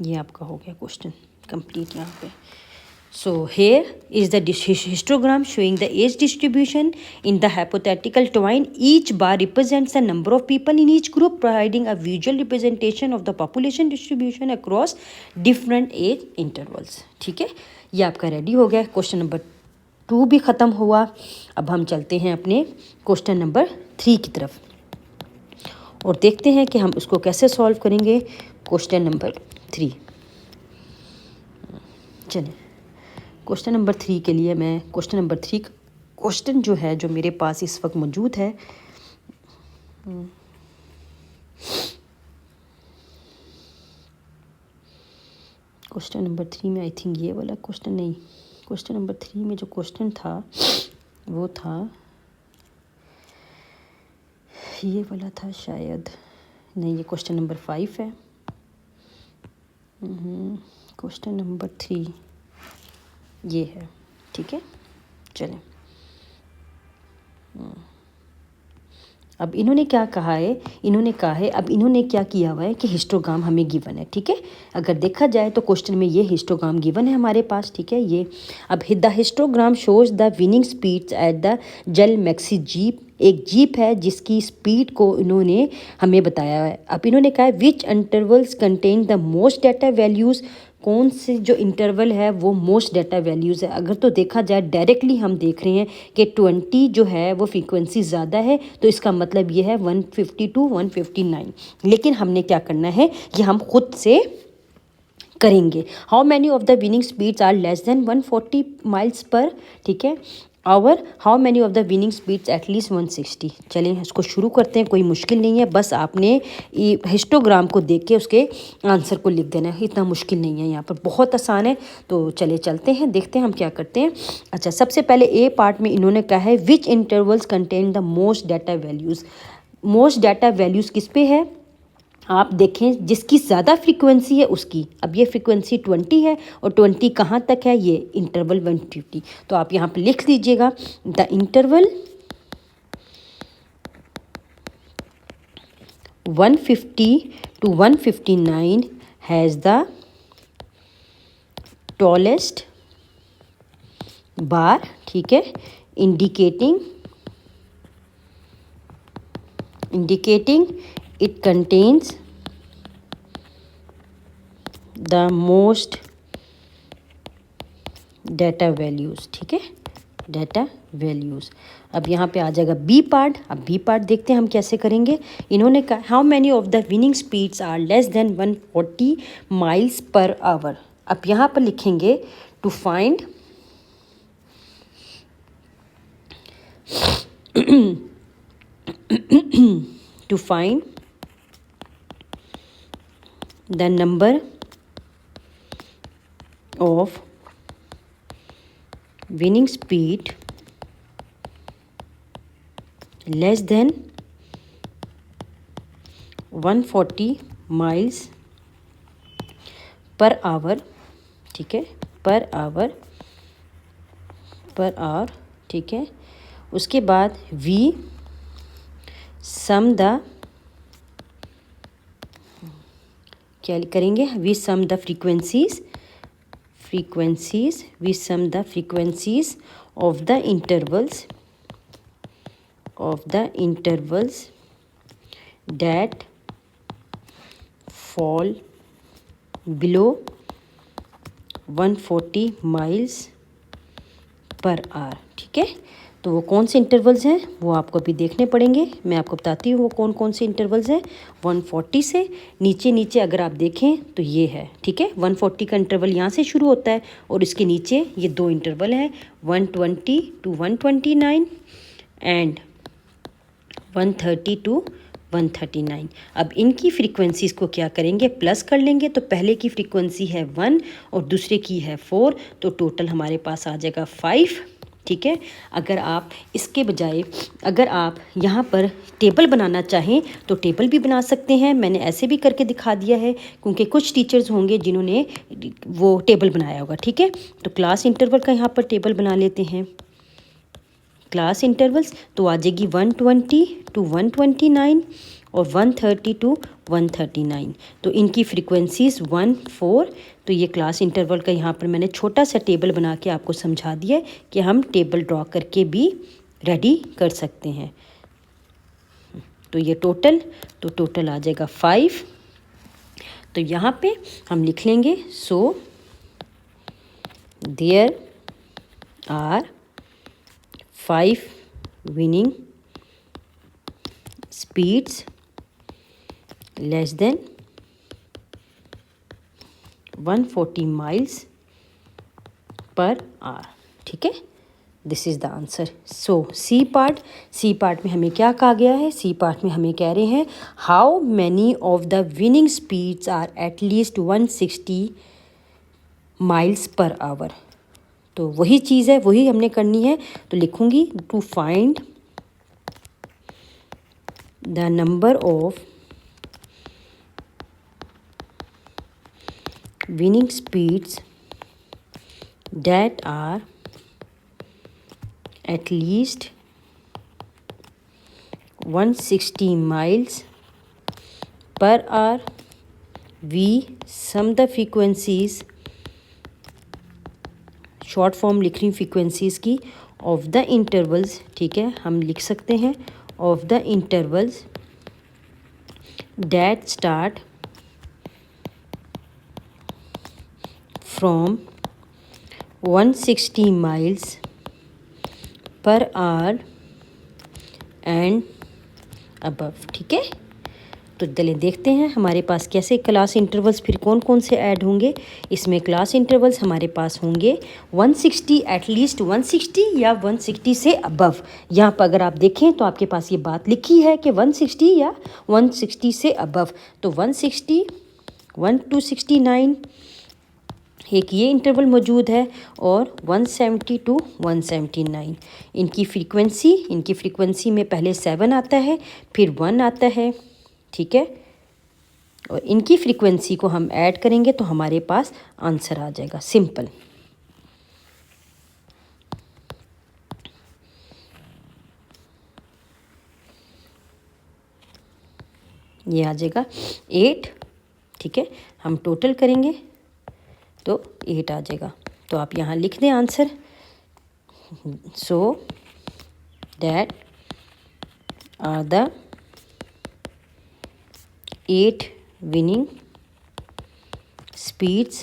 ये आपका हो गया क्वेश्चन कंप्लीट यहाँ पे। So here is the histogram showing the age distribution in the hypothetical twine. Each bar represents the number of people in each group, providing a visual representation of the population distribution across different age intervals. ठीक है, ये आपका ready हो गया। Question number 2 भी ख़त्म हुआ। अब हम चलते हैं अपने क्वेश्चन नंबर 3 की तरफ और देखते हैं कि हम उसको कैसे सॉल्व करेंगे। क्वेश्चन नंबर 3, चलिए क्वेश्चन नंबर 3 के लिए मैं क्वेश्चन नंबर 3 क्वेश्चन जो है जो मेरे पास इस वक्त मौजूद है, क्वेश्चन नंबर 3 में आई थिंक ये वाला क्वेश्चन नहीं, क्वेश्चन नंबर 3 में जो क्वेश्चन था वो था ये वाला था शायद, नहीं ये क्वेश्चन नंबर 5 है। क्वेश्चन नंबर 3 ये है, ठीक है। चलें अब इन्होंने क्या कहा है, इन्होंने कहा है, अब इन्होंने क्या किया हुआ है कि हिस्टोग्राम हमें गिवन है, ठीक है। अगर देखा जाए तो क्वेश्चन में ये हिस्टोग्राम गिवन है हमारे पास, ठीक है। ये अब the histogram shows the winning speeds at the जल मैक्सी जीप, एक जीप है जिसकी स्पीड को इन्होंने हमें बताया है। अब इन्होंने कहा है which intervals contain the most data values, कौन से जो इंटरवल है वो मोस्ट डाटा वैल्यूज़ है। अगर तो देखा जाए डायरेक्टली हम देख रहे हैं कि 20 जो है वो फ्रीक्वेंसी ज़्यादा है, तो इसका मतलब ये है 150 to 159। लेकिन हमने क्या करना है, ये हम खुद से करेंगे। How many of the winning speeds are less than 140 miles per, ठीक है, hour. How many of the winning speeds at least 160। चलिए इसको शुरू करते हैं, कोई मुश्किल नहीं है, बस आपने हिस्टोग्राम को देख के उसके आंसर को लिख देना है, इतना मुश्किल नहीं है, यहाँ पर बहुत आसान है। तो चलिए चलते हैं, देखते हैं हम क्या करते हैं। अच्छा, सबसे पहले ए पार्ट में इन्होंने कहा है which intervals contain the most data values. Most data values किस पे है, आप देखें जिसकी ज़्यादा फ्रीक्वेंसी है उसकी। अब ये फ्रीक्वेंसी 20 है और 20 कहाँ तक है, ये इंटरवल 150। तो आप यहाँ पे लिख लीजिएगा the interval 150 to 159 has the tallest bar, ठीक है, indicating it contains the most data values, ठीक है, डाटा वैल्यूज़। अब यहाँ पे आ जाएगा बी पार्ट। अब बी पार्ट देखते हैं हम कैसे करेंगे। इन्होंने कहा how many of the winning speeds are less than 140 miles per hour. अब यहाँ पर लिखेंगे to find to find the number of winning speed less than 140 miles per hour, ठीक है, पर आवर, ठीक है। उसके बाद वी सम द, क्या करेंगे, we sum the frequencies, we sum the frequencies of the intervals that fall below 140 miles per hour, ठीक है। तो वो कौन से इंटरवल्स हैं वो आपको अभी देखने पड़ेंगे, मैं आपको बताती हूँ वो कौन कौन से इंटरवल्स हैं। 140 से नीचे अगर आप देखें तो ये है, ठीक है। 140 का इंटरवल यहाँ से शुरू होता है और इसके नीचे ये दो इंटरवल हैं, 120 to 129 एंड 130 to 139। अब इनकी फ्रीक्वेंसीज़ को क्या करेंगे, प्लस कर लेंगे। तो पहले की फ्रीक्वेंसी है 1 और दूसरे की है 4, तो टोटल हमारे पास आ जाएगा 5, ठीक है। अगर आप इसके बजाय अगर आप यहाँ पर टेबल बनाना चाहें तो टेबल भी बना सकते हैं। मैंने ऐसे भी करके दिखा दिया है क्योंकि कुछ टीचर्स होंगे जिन्होंने वो टेबल बनाया होगा, ठीक है। तो क्लास इंटरवल का यहाँ पर टेबल बना लेते हैं। क्लास इंटरवल्स तो आ जाएगी 120 to 129 और 130 to 139। तो इनकी फ्रीक्वेंसीज 1, 4। तो ये क्लास इंटरवल का यहाँ पर मैंने छोटा सा टेबल बना के आपको समझा दिया है कि हम टेबल ड्रॉ करके भी रेडी कर सकते हैं। तो ये टोटल आ जाएगा 5। तो यहाँ पे हम लिख लेंगे so there are 5 winning speeds less than 140 miles per hour, ठीक है। This is the answer. So C part में हमें क्या कहा गया है, सी पार्ट में हमें कह रहे हैं how many of the winning speeds are at least 160 miles per hour. तो वही चीज़ है, वही हमने करनी है। तो लिखूंगी to find the number of winning speeds that are at least 160 miles per hour. We sum the frequencies, short form लिख रही हूँ फ्रीक्वेंसीज़ की, ऑफ द इंटरवल्स, ठीक है, हम लिख सकते हैं of the intervals that start from 160 miles per hour and above, ठीक है। तो चलिए देखते हैं हमारे पास कैसे क्लास इंटरवल्स फिर कौन कौन से ऐड होंगे। इसमें क्लास इंटरवल्स हमारे पास होंगे 160, एटलीस्ट 160 या 160 से अबव। यहाँ पर अगर आप देखें तो आपके पास ये बात लिखी है कि 160 या 160 से अबव। तो 160, 1 to 69 एक ये इंटरवल मौजूद है, और 170 to 179 इनकी फ्रीक्वेंसी में पहले 7 आता है, फिर 1 आता है, ठीक है। और इनकी फ्रीक्वेंसी को हम ऐड करेंगे तो हमारे पास आंसर आ जाएगा, सिंपल। ये आ जाएगा 8, ठीक है। हम टोटल करेंगे तो 8 आ जाएगा। तो आप यहाँ लिख दें answer. So that are the 8 winning speeds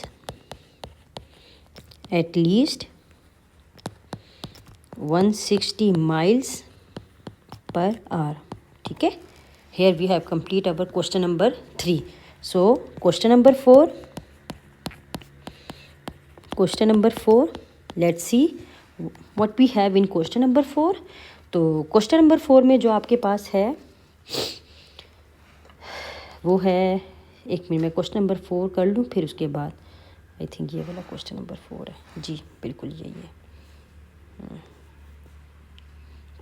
at least 160 miles per hour, ठीक है। Here we have complete our question number 3. So question number 4, let's see what we have in question number 4. तो question number 4 में जो आपके पास है वो है, एक मिनट में क्वेश्चन नंबर 4 कर लूँ, फिर उसके बाद आई थिंक ये वाला क्वेश्चन नंबर 4 है जी, बिल्कुल यही है।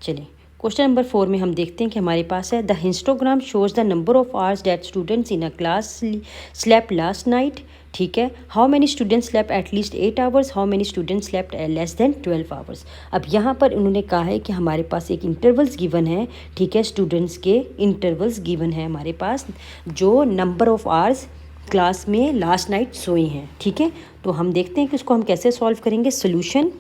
चलिए क्वेश्चन नंबर 4 में हम देखते हैं कि हमारे पास है the histogram shows the number of hours that students in a class slept last night, ठीक है। How many students slept at least 8 hours, how many students slept less then 12 hours। अब यहाँ पर उन्होंने कहा है कि हमारे पास एक इंटरवल्स गिवन है, ठीक है, स्टूडेंट्स के इंटरवल्स गिवन है हमारे पास, जो नंबर ऑफ आवर्स क्लास में लास्ट नाइट सोए हैं, ठीक है। तो हम देखते हैं कि उसको हम कैसे सॉल्व करेंगे। सोल्यूशन,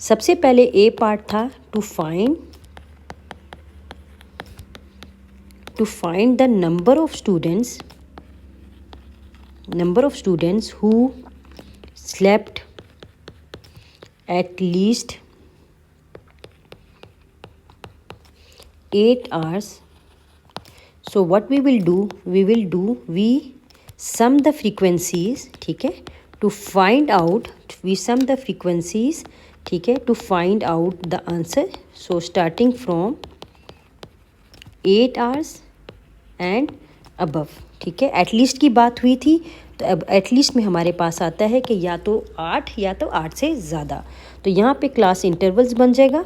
सबसे पहले ए पार्ट था to find the number of students who slept at least 8 hours. So what we will do, we sum the frequencies, ठीक है, to find out, we sum the frequencies, ठीक है, to find out the answer. So starting from 8 hours and above, ठीक है। At least की बात हुई थी, तो अब एटलीस्ट में हमारे पास आता है कि या तो 8 या तो 8 से ज़्यादा। तो यहाँ पे क्लास इंटरवल्स बन जाएगा,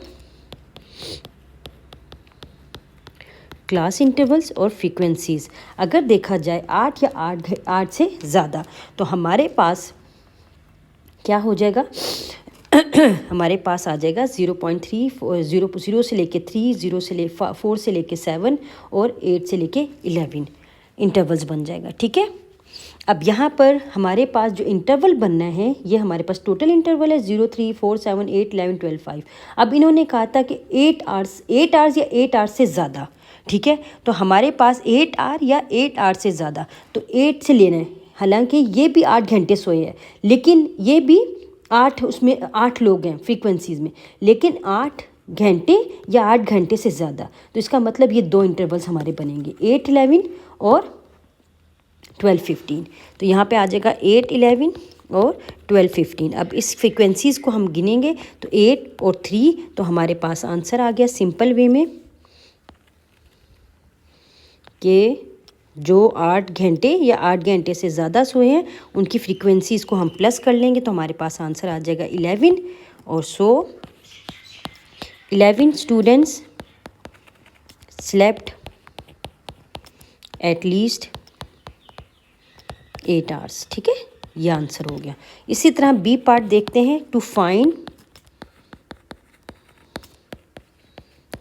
क्लास इंटरवल्स और फ्रीक्वेंसीज़। अगर देखा जाए 8 या 8 से ज़्यादा, तो हमारे पास क्या हो जाएगा हमारे पास आ जाएगा 0.3, 0 से लेके 3, 0 से 4 से लेके 7 और 8 से लेके 11 इंटरवल्स बन जाएगा, ठीक है। अब यहाँ पर हमारे पास जो इंटरवल बनना है, ये हमारे पास टोटल इंटरवल है 0, 3, 4, 7, 8, 11, 12, 5। अब इन्होंने कहा था कि 8 hours या 8 hours से ज़्यादा, ठीक है। तो हमारे पास 8 hour या 8 hours से ज़्यादा, तो 8 से लेना है। हालांकि ये भी 8 घंटे सोए हैं, लेकिन ये भी 8, उसमें 8 लोग हैं फ्रीक्वेंसीज़ में, लेकिन 8 घंटे या 8 घंटे से ज़्यादा। तो इसका मतलब ये 2 इंटरवल्स हमारे बनेंगे, 8, 11 और 12, 15। तो यहाँ पे आ जाएगा 8, 11 और 12, 15। अब इस फ्रीक्वेंसीज़ को हम गिनेंगे तो 8 और 3, तो हमारे पास आंसर आ गया सिंपल वे में कि जो 8 घंटे या 8 घंटे से ज़्यादा सोए हैं उनकी फ्रीक्वेंसीज़ को हम प्लस कर लेंगे, तो हमारे पास आंसर आ जाएगा 11। और सो 11 students slept at least 8 hours, ठीक है, ये आंसर हो गया। इसी तरह बी पार्ट देखते हैं, to find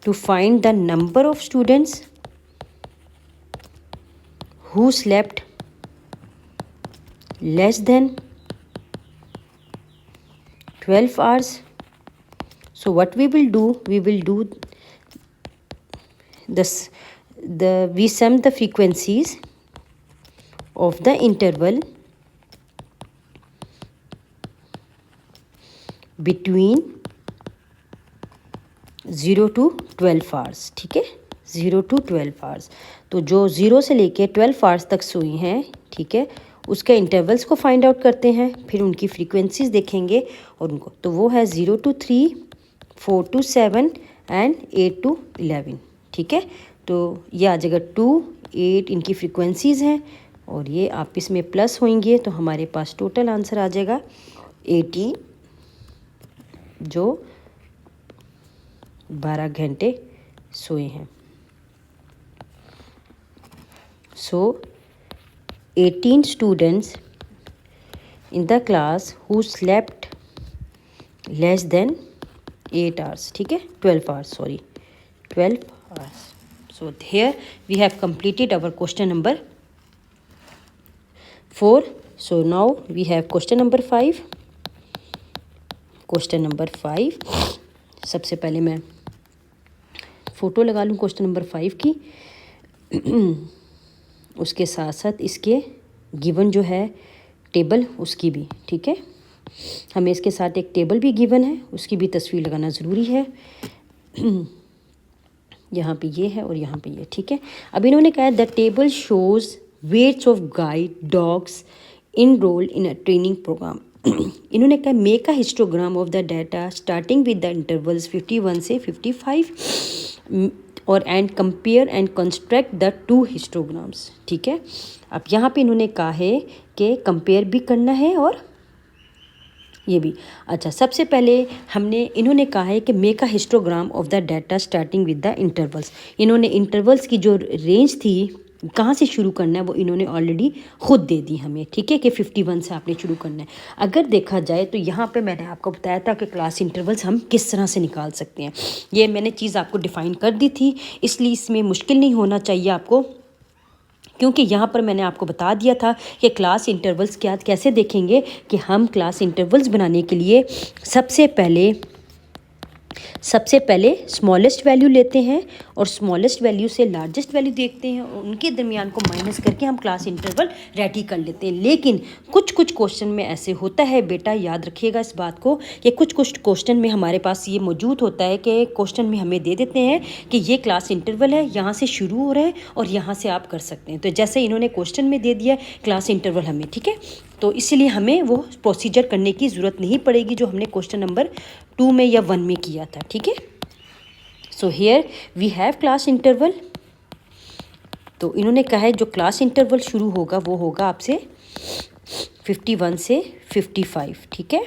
to find the number of students who slept less than 12 hours. So what we will do this, we sum the frequencies of the interval between 0 to 12 hours, ठीक है, 0 to 12 hours. तो जो 0 से लेके 12 hours तक सोई हैं, ठीक है, उसके इंटरवल्स को फाइंड आउट करते हैं, फिर उनकी फ्रीक्वेंसीज देखेंगे और उनको, तो वो है 0 to 3, 4 to 7 एंड 8 to 11, ठीक है। तो ये आ जाएगा 2, 8 इनकी फ्रीक्वेंसीज हैं और ये आप इसमें प्लस होंगे तो हमारे पास टोटल आंसर आ जाएगा 80, जो 12 घंटे सोए हैं। So 18 students in the class who slept less than 8 hours, ठीक है, 12 hours, sorry 12 hours. So here we have completed our question number 4. So now we have question number 5. Question number 5, सबसे पहले मैं फ़ोटो लगा लूँ क्वेश्चन नंबर 5 की। उसके साथ साथ इसके गिवन जो है टेबल उसकी भी, ठीक है, हमें इसके साथ एक टेबल भी गिवन है, उसकी भी तस्वीर लगाना ज़रूरी है। यहाँ पे ये है और यहाँ पे ये, ठीक है। अब इन्होंने कहा the table shows weights of guide dogs enrolled in a training programme. इन्होंने कहा make a histogram of the data starting with the intervals 51 से 55 और and compare and construct the 2 histograms, ठीक है। अब यहाँ पे इन्होंने कहा है कि कंपेयर भी करना है और ये भी। अच्छा, सबसे पहले इन्होंने कहा है कि make a histogram of the data starting with the intervals. इन्होंने इंटरवल्स की जो रेंज थी कहाँ से शुरू करना है वो इन्होंने ऑलरेडी खुद दे दी हमें, ठीक है, कि 51 से आपने शुरू करना है। अगर देखा जाए तो यहाँ पे मैंने आपको बताया था कि क्लास इंटरवल्स हम किस तरह से निकाल सकते हैं, ये मैंने चीज़ आपको डिफ़ाइन कर दी थी, इसलिए इसमें मुश्किल नहीं होना चाहिए आपको, क्योंकि यहाँ पर मैंने आपको बता दिया था कि क्लास इंटरवल्स क्या कैसे देखेंगे कि हम क्लास इंटरवल्स बनाने के लिए सबसे पहले स्मॉलेस्ट वैल्यू लेते हैं और स्मॉलेस्ट वैल्यू से लार्जेस्ट वैल्यू देखते हैं और उनके दरमियान को माइनस करके हम क्लास इंटरवल रेडी कर लेते हैं। लेकिन कुछ क्वेश्चन में ऐसे होता है बेटा, याद रखिएगा इस बात को, कि कुछ क्वेश्चन में हमारे पास ये मौजूद होता है कि क्वेश्चन में हमें दे देते हैं कि ये क्लास इंटरवल है, यहाँ से शुरू हो रहा है और यहाँ से आप कर सकते हैं। तो जैसे इन्होंने क्वेश्चन में दे दिया क्लास इंटरवल हमें, ठीक है, तो इसलिए हमें वो प्रोसीजर करने की ज़रूरत नहीं पड़ेगी जो हमने क्वेश्चन नंबर 2 में या 1 में किया था, ठीक है। So here we have class interval. तो इन्होंने कहा है जो क्लास इंटरवल शुरू होगा वो होगा आपसे 51 से 55, ठीक है,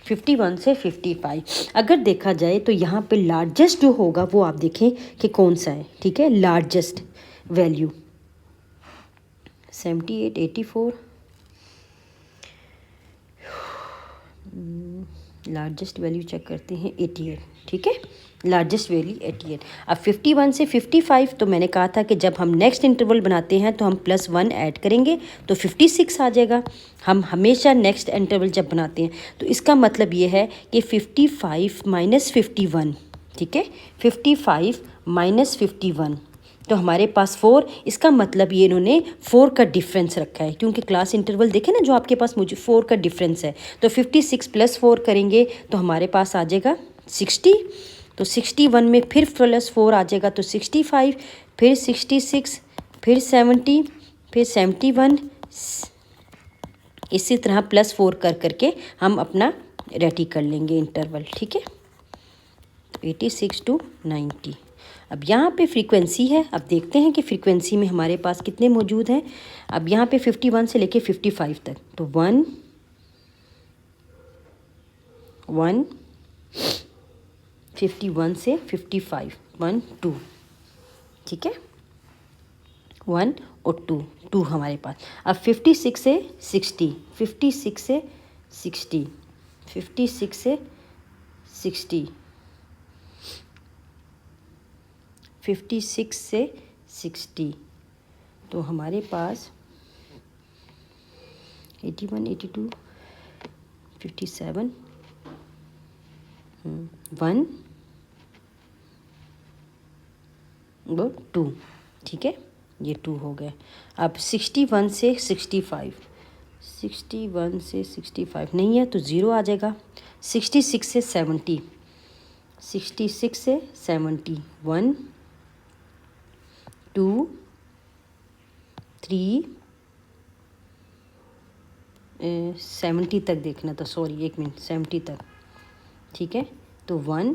51 से 55। अगर देखा जाए तो यहाँ पे लार्जेस्ट जो होगा वो आप देखें कि कौन सा है, ठीक है, largest value 78, 84, largest value check करते हैं 88, ठीक है, लार्जेस्ट वैल्यू 88। अब 51 से 55 तो मैंने कहा था कि जब हम नेक्स्ट इंटरवल बनाते हैं तो हम +1 ऐड करेंगे तो 56 आ जाएगा। हम हमेशा नेक्स्ट इंटरवल जब बनाते हैं तो इसका मतलब ये है कि 55 माइनस 51, ठीक है, 55 माइनस 51 तो हमारे पास 4। इसका मतलब ये इन्होंने 4 का डिफरेंस रखा है, क्योंकि क्लास इंटरवल देखें ना जो आपके पास मुझे 4 का डिफरेंस है, तो 56 + 4 करेंगे तो हमारे पास आ जाएगा 60। तो 61 में फिर +4 आ जाएगा तो 65, फिर 66, फिर 70, फिर 71, इसी तरह +4 करके हम अपना रेडी कर लेंगे इंटरवल, ठीक है, 86 to 90। अब यहाँ पे फ्रीक्वेंसी है, अब देखते हैं कि फ्रीक्वेंसी में हमारे पास कितने मौजूद हैं। अब यहाँ पे 51 से लेके 55 तक, तो 1 1 51 से 55 1 2, ठीक है, 1 और 2 2 हमारे पास। अब 56 से 60, 56 से 60, 56 से 60, 56 से 60, तो हमारे पास 81, 82, 57, 1 और 2, ठीक है, ये 2 हो गए। अब 61 से 65, 61 से 65 नहीं है तो 0 आ जाएगा। 66 से 70, 66 से 70, 1 2 3 70 तक देखना था, सॉरी 1 मिनट, 70 तक, ठीक है, तो 1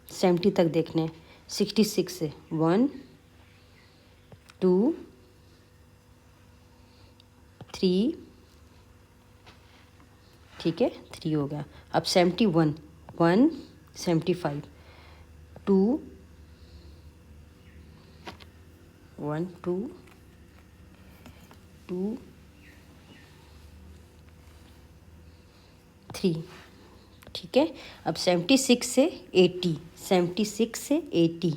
70 तक देखना है। 66 से 1 2 3, ठीक है, 3 हो गया। अब 71, 1 75, 2 1 2 2 3, ठीक है। अब 76 से 80, 76 से 80,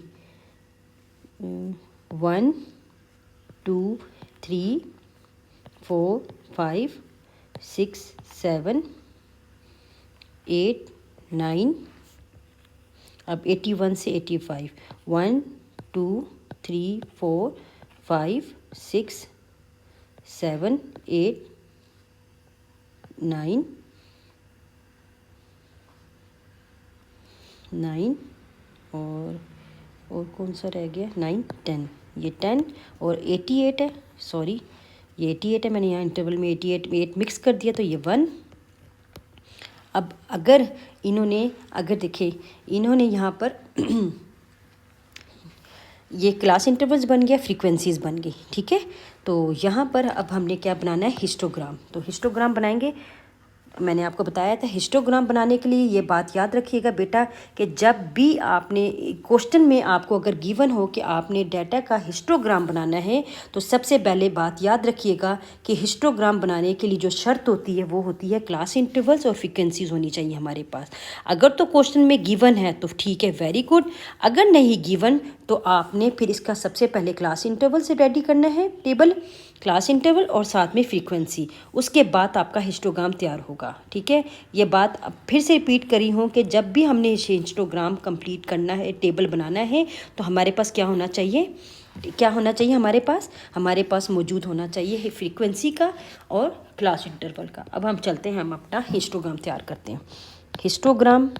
1 2 3 4 5 6 7 8 9। अब 81 से 85, 1 2 3 4 5 6 7 8 9 9 और कौन सा रह गया, 9 10, ये 10 और 88 है, सॉरी ये 88 है, मैंने यहाँ इंटरवल में 8 मिक्स कर दिया तो ये 1। अब अगर इन्होंने, अगर देखें इन्होंने यहाँ पर ये क्लास इंटरवल्स बन गया, फ्रीक्वेंसीज बन गई, ठीक है। तो यहाँ पर अब हमने क्या बनाना है, हिस्टोग्राम। तो हिस्टोग्राम बनाएंगे। मैंने आपको बताया था हिस्टोग्राम बनाने के लिए ये बात याद रखिएगा बेटा कि जब भी आपने क्वेश्चन में आपको अगर गिवन हो कि आपने डाटा का हिस्टोग्राम बनाना है तो सबसे पहले बात याद रखिएगा कि हिस्टोग्राम बनाने के लिए जो शर्त होती है वो होती है क्लास इंटरवल्स और फ्रीक्वेंसीज होनी चाहिए हमारे पास। अगर तो क्वेश्चन में गिवन है तो ठीक है, वेरी गुड। अगर नहीं गिवन तो आपने फिर इसका सबसे पहले क्लास इंटरवल से रेडी करना है टेबल, क्लास इंटरवल और साथ में फ्रीक्वेंसी, उसके बाद आपका हिस्टोग्राम तैयार होगा, ठीक है। ये बात अब फिर से रिपीट करी हूँ कि जब भी हमने हिस्टोग्राम कंप्लीट करना है, टेबल बनाना है, तो हमारे पास क्या होना चाहिए, हमारे पास मौजूद होना चाहिए फ्रीक्वेंसी का और क्लास इंटरवल का। अब हम चलते हैं, हम अपना हिस्टोग्राम तैयार करते हैं। हिस्टोग्राम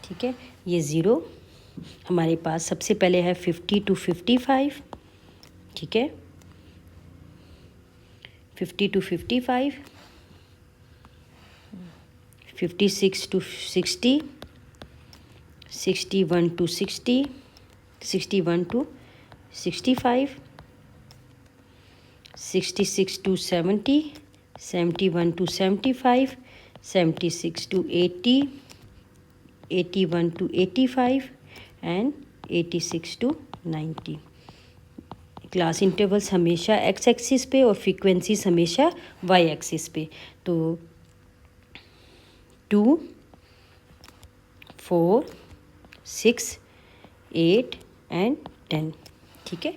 ठीक है, ये 0 हमारे पास सबसे पहले है 50 to 55, ठीक है, 50 to 55, 56 to 60, 61 to 60, 61 to 65, 66 to 70, 71 to 75, 76 to 80, 81 to 85 and 86 to 90। Class intervals हमेशा एक्स एक्सिस पे और फ्रीक्वेंसीज हमेशा वाई एक्सिस पे। तो 2 4 6 8 एंड 10, ठीक है।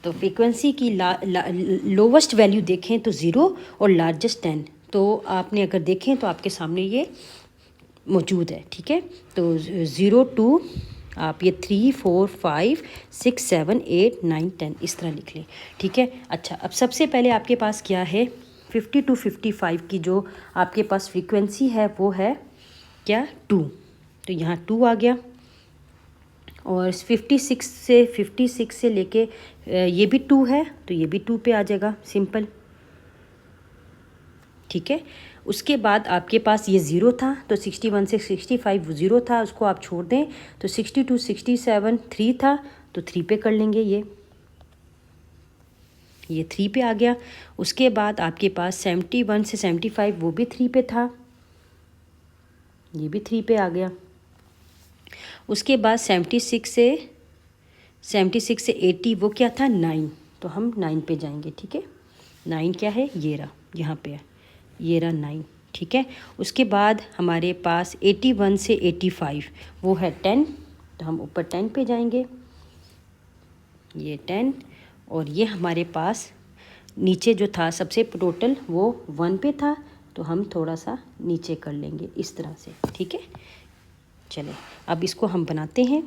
तो फ्रीक्वेंसी की लोवेस्ट वैल्यू देखें तो 0 और लार्जेस्ट 10, तो आपने अगर देखें तो आपके सामने ये मौजूद है, ठीक है। तो 0 2 आप ये 3 4 5 6 7 8 9 10 इस तरह लिख लें, ठीक है। अच्छा, अब सबसे पहले आपके पास क्या है, 50 to 55 की जो आपके पास फ्रीक्वेंसी है वो है क्या, 2, तो यहाँ 2 आ गया। और 56 से लेके ये भी 2 है तो ये भी 2 पे आ जाएगा, सिंपल, ठीक है। उसके बाद आपके पास ये 0 था तो 61 से 65 0 था, उसको आप छोड़ दें तो 60 to 67 3 था तो 3 पे कर लेंगे ये, ये 3 पे आ गया। उसके बाद आपके पास 71 से 75 वो भी 3 पे था, ये भी 3 पे आ गया। उसके बाद 76 से 80 वो क्या था 9, तो हम 9 पे जाएंगे। ठीक है, 9 क्या है, ये रहा, यहाँ पे है, ये रहा 9। ठीक है, उसके बाद हमारे पास 81 से 85 वो है 10, तो हम ऊपर 10 पे जाएंगे, ये 10। और ये हमारे पास नीचे जो था सबसे टोटल वो 1 पे था, तो हम थोड़ा सा नीचे कर लेंगे इस तरह से। ठीक है, चले अब इसको हम बनाते हैं।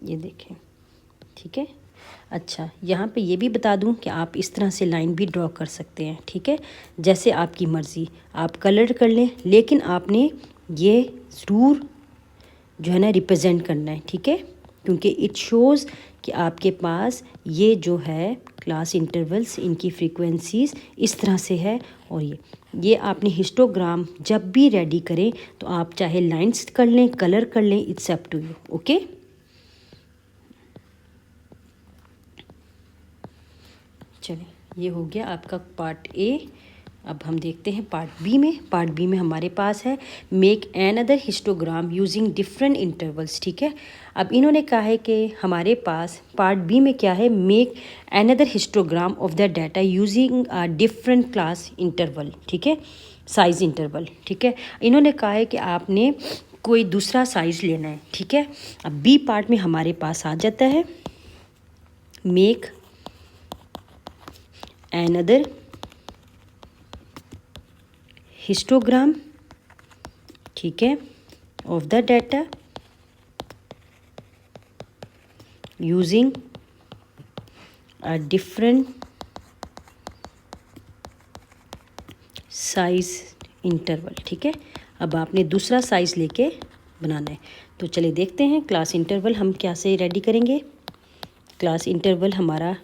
ये देखें, ठीक है। अच्छा, यहाँ पे ये भी बता दूँ कि आप इस तरह से लाइन भी ड्रॉ कर सकते हैं। ठीक है, जैसे आपकी मर्ज़ी, आप कलर कर लें, लेकिन आपने ये ज़रूर जो है ना रिप्रेजेंट करना है। ठीक है, क्योंकि इट शोज़ कि आपके पास ये जो है क्लास इंटरवल्स, इनकी फ्रीक्वेंसीज़ इस तरह से है। और ये आपने हिस्टोग्राम जब भी रेडी करें तो आप चाहे लाइंस कर लें, कलर कर लें, it's up to you. Okay, चलिए, ये हो गया आपका पार्ट ए। अब हम देखते हैं पार्ट बी में। पार्ट बी में हमारे पास है make an other histogram using different intervals. ठीक है, अब इन्होंने कहा है कि हमारे पास पार्ट बी में क्या है, make an other histogram of the data using a different class interval. ठीक है, साइज़ इंटरवल। ठीक है, इन्होंने कहा है कि आपने कोई दूसरा साइज़ लेना है। ठीक है, अब बी पार्ट में हमारे पास आ जाता है मेक another histogram, ठीक है, of the data using a different size interval। ठीक है, अब आपने दूसरा साइज़ लेके बनाना है। तो चलिए देखते हैं क्लास इंटरवल हम क्या से रेडी करेंगे। क्लास इंटरवल हमारा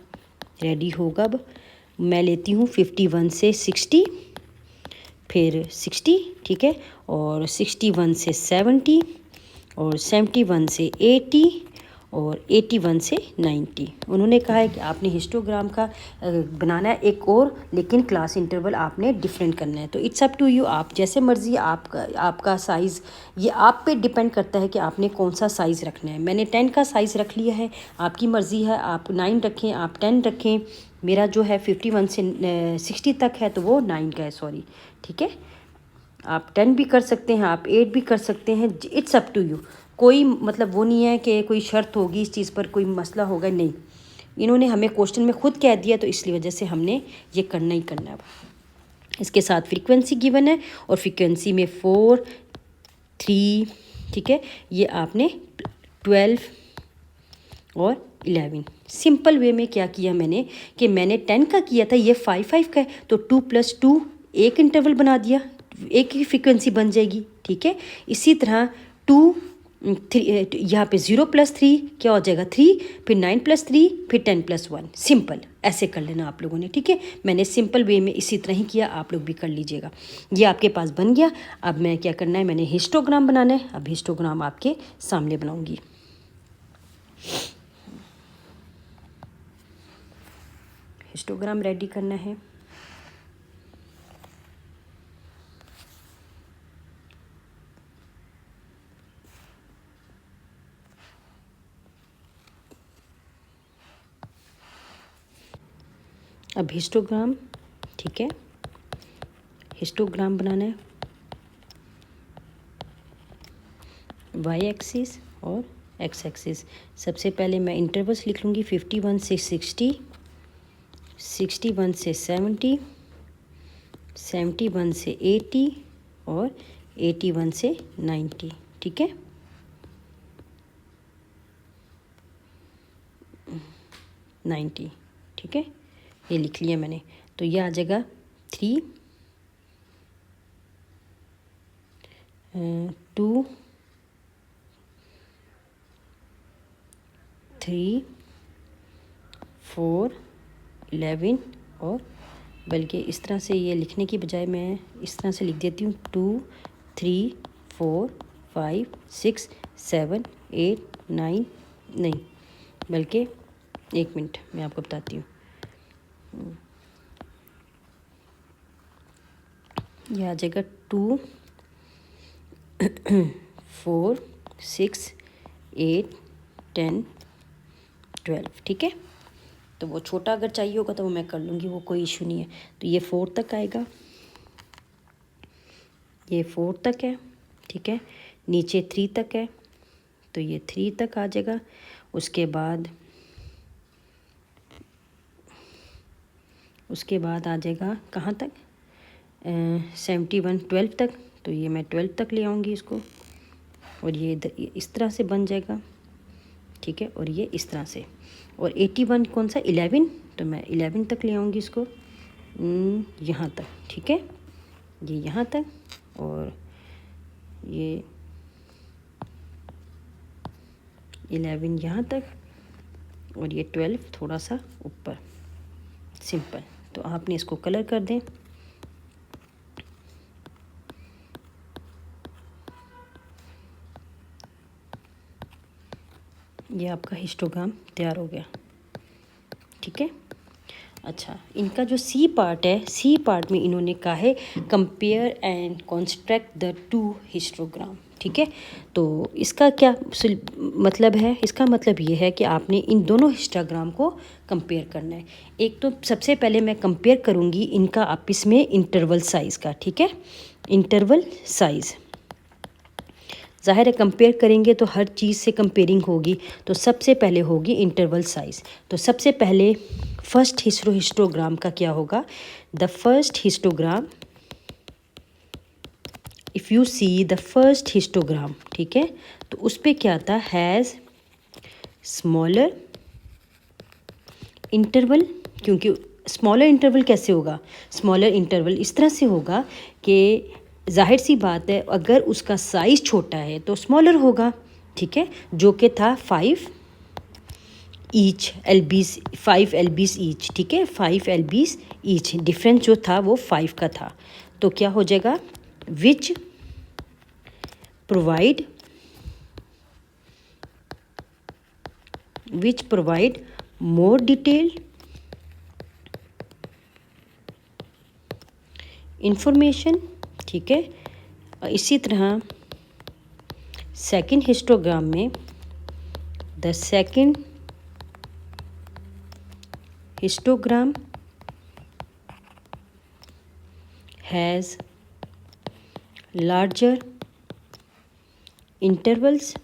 रेडी होगा। अब मैं लेती हूँ 51 से 60, फिर 60, ठीक है, और 61 से 70, और 71 से 80, और 81 से 90। उन्होंने कहा है कि आपने हिस्टोग्राम का बनाना है एक और, लेकिन क्लास इंटरवल आपने डिफरेंट करना है। तो इट्स अप टू यू, आप जैसे मर्ज़ी, आपका साइज़ ये आप पे डिपेंड करता है कि आपने कौन सा साइज़ रखना है। मैंने 10 का साइज़ रख लिया है, आपकी मर्ज़ी है, आप 9 रखें, आप 10 रखें। मेरा जो है 51 से 60 तक है, तो वो 9 का है, सॉरी। ठीक है, आप 10 भी कर सकते हैं, आप 8 भी कर सकते हैं, इट्स अप टू यू। कोई मतलब वो नहीं है कि कोई शर्त होगी इस चीज़ पर, कोई मसला होगा, नहीं। इन्होंने हमें क्वेश्चन में खुद कह दिया, तो इसलिए वजह से हमने ये करना ही करना है। इसके साथ फ्रीक्वेंसी गिवन है, और फ्रीक्वेंसी में 4, 3, ठीक है, ये आपने 12 और 11। सिंपल वे में क्या किया मैंने कि मैंने 10 का किया था, ये 5 का है, तो 2 + 2 एक इंटरवल बना दिया, एक ही फ्रीक्वेंसी बन जाएगी। ठीक है, इसी तरह 2, 3, यहाँ पे 0 + 3 क्या हो जाएगा 3, फिर 9 + 3, फिर 10 + 1। सिंपल ऐसे कर लेना आप लोगों ने। ठीक है, मैंने सिंपल वे में इसी तरह ही किया, आप लोग भी कर लीजिएगा। ये आपके पास बन गया। अब मैं क्या करना है, मैंने हिस्टोग्राम बनाना है। अब हिस्टोग्राम आपके सामने बनाऊंगी। हिस्टोग्राम रेडी करना है। अब हिस्टोग्राम, ठीक है, हिस्टोग्राम बनाना है, वाई एक्सिस और एक्स एक्सिस। सबसे पहले मैं इंटरवल्स लिख लूँगी, 51 से 60, 61 से 70, 71 से 80, और 81 से 90। ठीक है, 90। ठीक है, ये लिख लिया मैंने। तो ये आ जाएगा 3 2 3 4 11 और बल्कि इस तरह से ये लिखने की बजाय मैं इस तरह से लिख देती हूँ 2 3 4 5 6 7 8 9 नहीं, बल्कि 1 मिनट मैं आपको बताती हूँ। यह आ जाएगा 2 4 6 8 10 12। ठीक है, तो वो छोटा अगर चाहिए होगा तो वो मैं कर लूँगी, वो कोई इशू नहीं है। तो ये 4 तक आएगा, ये 4 तक है। ठीक है, नीचे 3 तक है, तो ये 3 तक आ जाएगा। उसके बाद आ जाएगा कहाँ तक, 71 12 तक। तो ये मैं 12 तक ले आऊँगी इसको, और ये इस तरह से बन जाएगा। ठीक है, और ये इस तरह से। और 81 कौन सा, 11, तो मैं 11 तक ले आऊँगी इसको यहाँ तक। ठीक है, ये यहाँ तक, और ये 11 यहाँ तक, और ये 12 थोड़ा सा ऊपर, सिंपल। तो आपने इसको कलर कर दें। ये आपका हिस्टोग्राम तैयार हो गया। ठीक है, अच्छा, इनका जो सी पार्ट है, सी पार्ट में इन्होंने कहा है compare and construct the 2 histogram. ठीक है, तो इसका क्या मतलब है, इसका मतलब ये है कि आपने इन दोनों हिस्टोग्राम को कंपेयर करना है। एक तो सबसे पहले मैं कंपेयर करूँगी इनका आपस में इंटरवल साइज़ का। ठीक है, इंटरवल साइज़, ज़ाहिर है कंपेयर करेंगे तो हर चीज़ से कंपेयरिंग होगी, तो सबसे पहले होगी इंटरवल साइज़। तो सबसे पहले फर्स्ट हिस्टोग्राम का क्या होगा, the first histogram, if you see the first histogram, ठीक है, तो उस पर क्या आता, हैज़ स्मॉलर इंटरवल। क्योंकि स्मॉलर इंटरवल कैसे होगा, स्मॉलर इंटरवल इस तरह से होगा कि जाहिर सी बात है अगर उसका साइज़ छोटा है तो स्मॉलर होगा। ठीक है, जो कि था 5 ईच LBs, 5 LBs ईच। ठीक है, 5 LBs ईच, डिफरेंस जो था वो 5 का था। तो क्या हो जाएगा, which provide more detailed information. ठीक है, इसी तरह सेकंड हिस्टोग्राम में, the second histogram has larger intervals,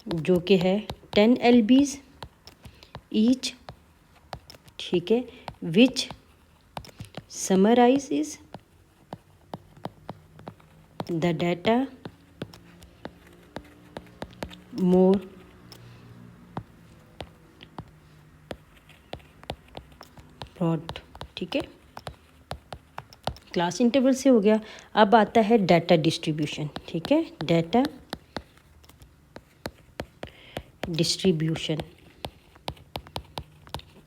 जो कि है 10 LBs ईच। ठीक है, which summarises the data more broad. ठीक है, क्लास इंटरवल से हो गया। अब आता है डाटा डिस्ट्रीब्यूशन। ठीक है, डाटा डिस्ट्रीब्यूशन।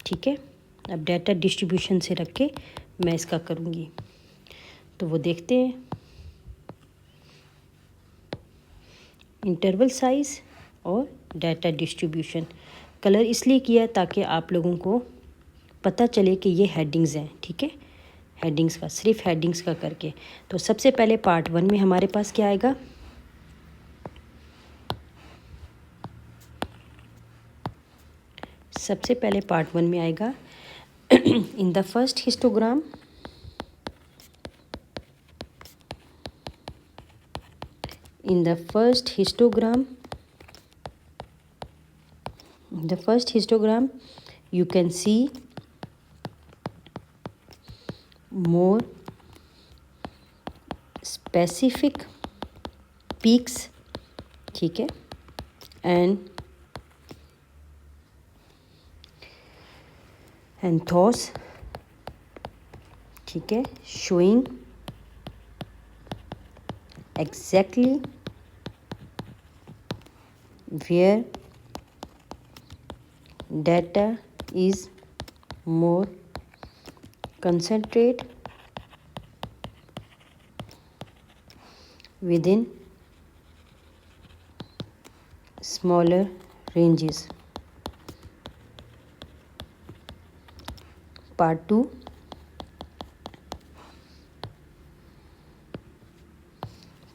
ठीक है, अब डाटा डिस्ट्रीब्यूशन से रख के मैं इसका करूँगी, तो वो देखते हैं। इंटरवल साइज़ और डाटा डिस्ट्रीब्यूशन, कलर इसलिए किया ताकि आप लोगों को पता चले कि ये हेडिंग्स हैं। ठीक है, हेडिंग्स का, सिर्फ हेडिंग्स का करके। तो सबसे पहले पार्ट 1 में हमारे पास क्या आएगा, सबसे पहले पार्ट 1 में आएगा in the first histogram, in the first histogram you can see more specific peaks. ठीक है, and एंथोस, ठीक है, showing exactly where data is more concentrated within smaller ranges. Part 2,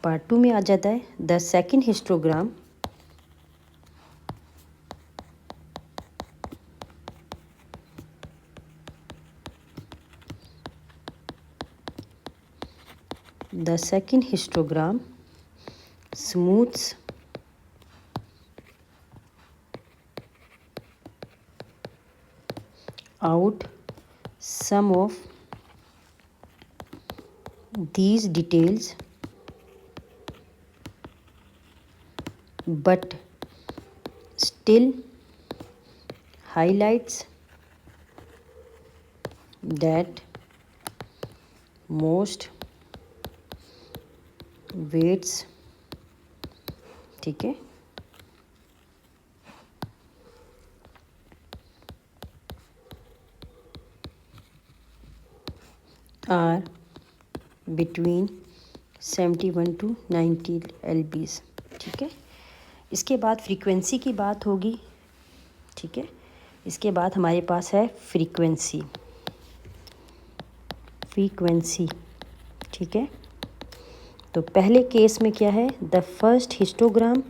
part 2 में आ जाता है the second histogram smooths out some of these details but still highlights that most weights, ठीक है, are between 71 to 90 lbs, ठीक है। इसके बाद फ्रीक्वेंसी की बात होगी, ठीक है। इसके बाद हमारे पास है फ्रीक्वेंसी, ठीक है। तो पहले केस में क्या है, the first histogram